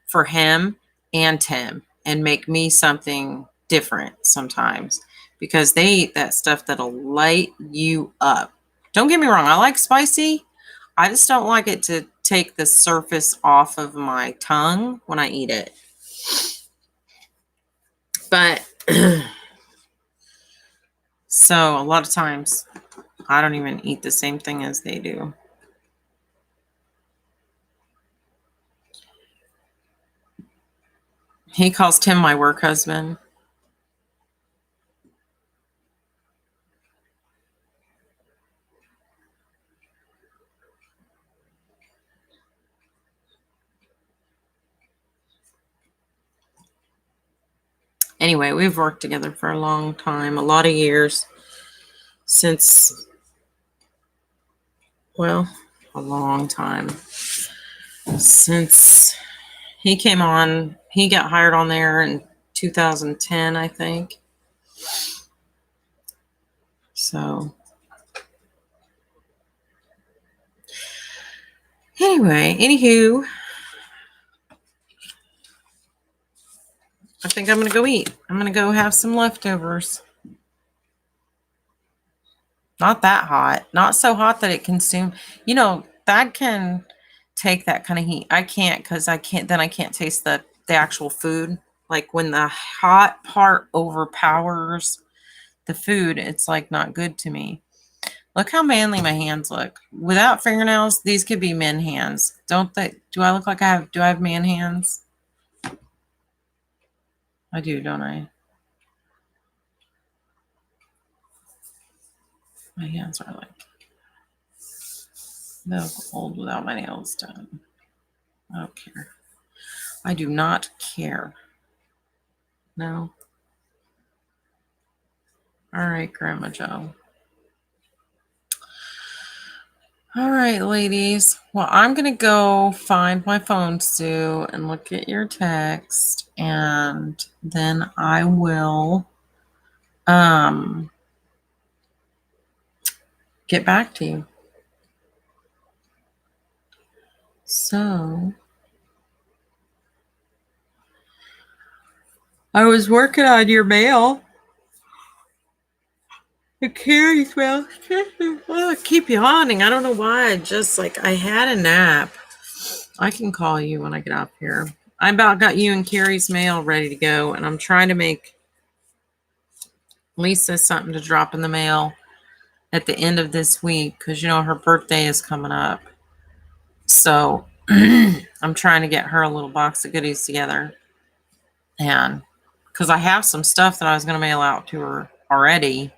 for him and Tim and make me something different sometimes because they eat that stuff that'll light you up. Don't get me wrong, I like spicy. I just don't like it to take the surface off of my tongue when I eat it. But So a lot of times I don't even eat the same thing as they do. He calls Tim my work husband. Anyway, we've worked together for a long time, a lot of years since, well, a long time since he came on. He got hired on there in 2010, I think. So anyway, anywho, I think I'm going to go eat. I'm going to go have some leftovers. Not that hot. Not so hot that it consumes. You know, that can take that kind of heat. I can't, because I can't taste the actual food. Like when the hot part overpowers the food, it's like not good to me. Look how manly my hands look. Without fingernails, these could be men hands. Don't they? Do I look like do I have man hands? I do, don't I? My hands are like, they look old without my nails done. I don't care. I do not care. No. All right, Grandma Joe. All right, ladies. Well, I'm going to go find my phone, Sue, and look at your text, and then I will get back to you. So, I was working on your mail. The Carrie's mail. Oh, I keep yawning. I don't know why. I had a nap. I can call you when I get up here. I about got you and Carrie's mail ready to go, and I'm trying to make Lisa something to drop in the mail at the end of this week, because you know her birthday is coming up. So I'm trying to get her a little box of goodies together, and because I have some stuff that I was going to mail out to her already.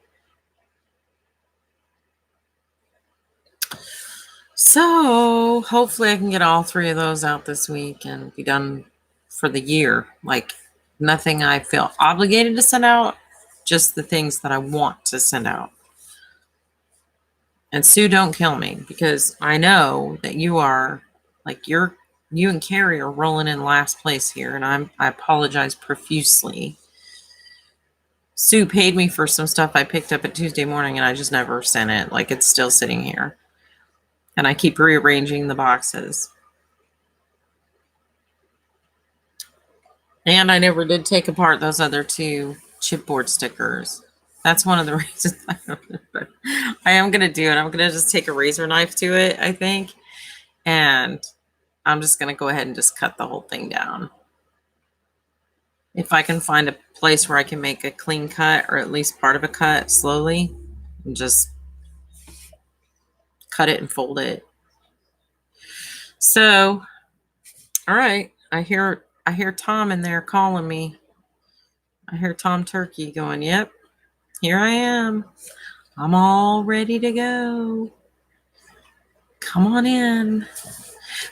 So hopefully I can get all 3 of those out this week and be done for the year. Like nothing I feel obligated to send out, just the things that I want to send out. And Sue, don't kill me, because I know that you are like you and Carrie are rolling in last place here, and I apologize profusely. Sue paid me for some stuff I picked up at Tuesday morning, and I just never sent it. Like it's still sitting here. And I keep rearranging the boxes. And I never did take apart those other 2 chipboard stickers. That's one of the reasons I am going to do it. I'm going to just take a razor knife to it, I think. And I'm just going to go ahead and just cut the whole thing down. If I can find a place where I can make a clean cut, or at least part of a cut slowly, and just cut it and fold it. So, all right. I hear Tom in there calling me. I hear Tom Turkey going, yep, here I am. I'm all ready to go. Come on in.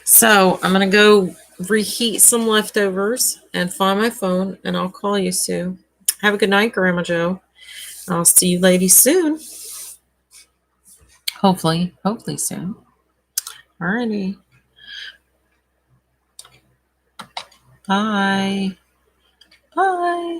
So I'm going to go reheat some leftovers and find my phone, and I'll call you, Sue. Have a good night, Grandma Joe. I'll see you ladies soon. Hopefully soon. Alrighty. Bye. Bye.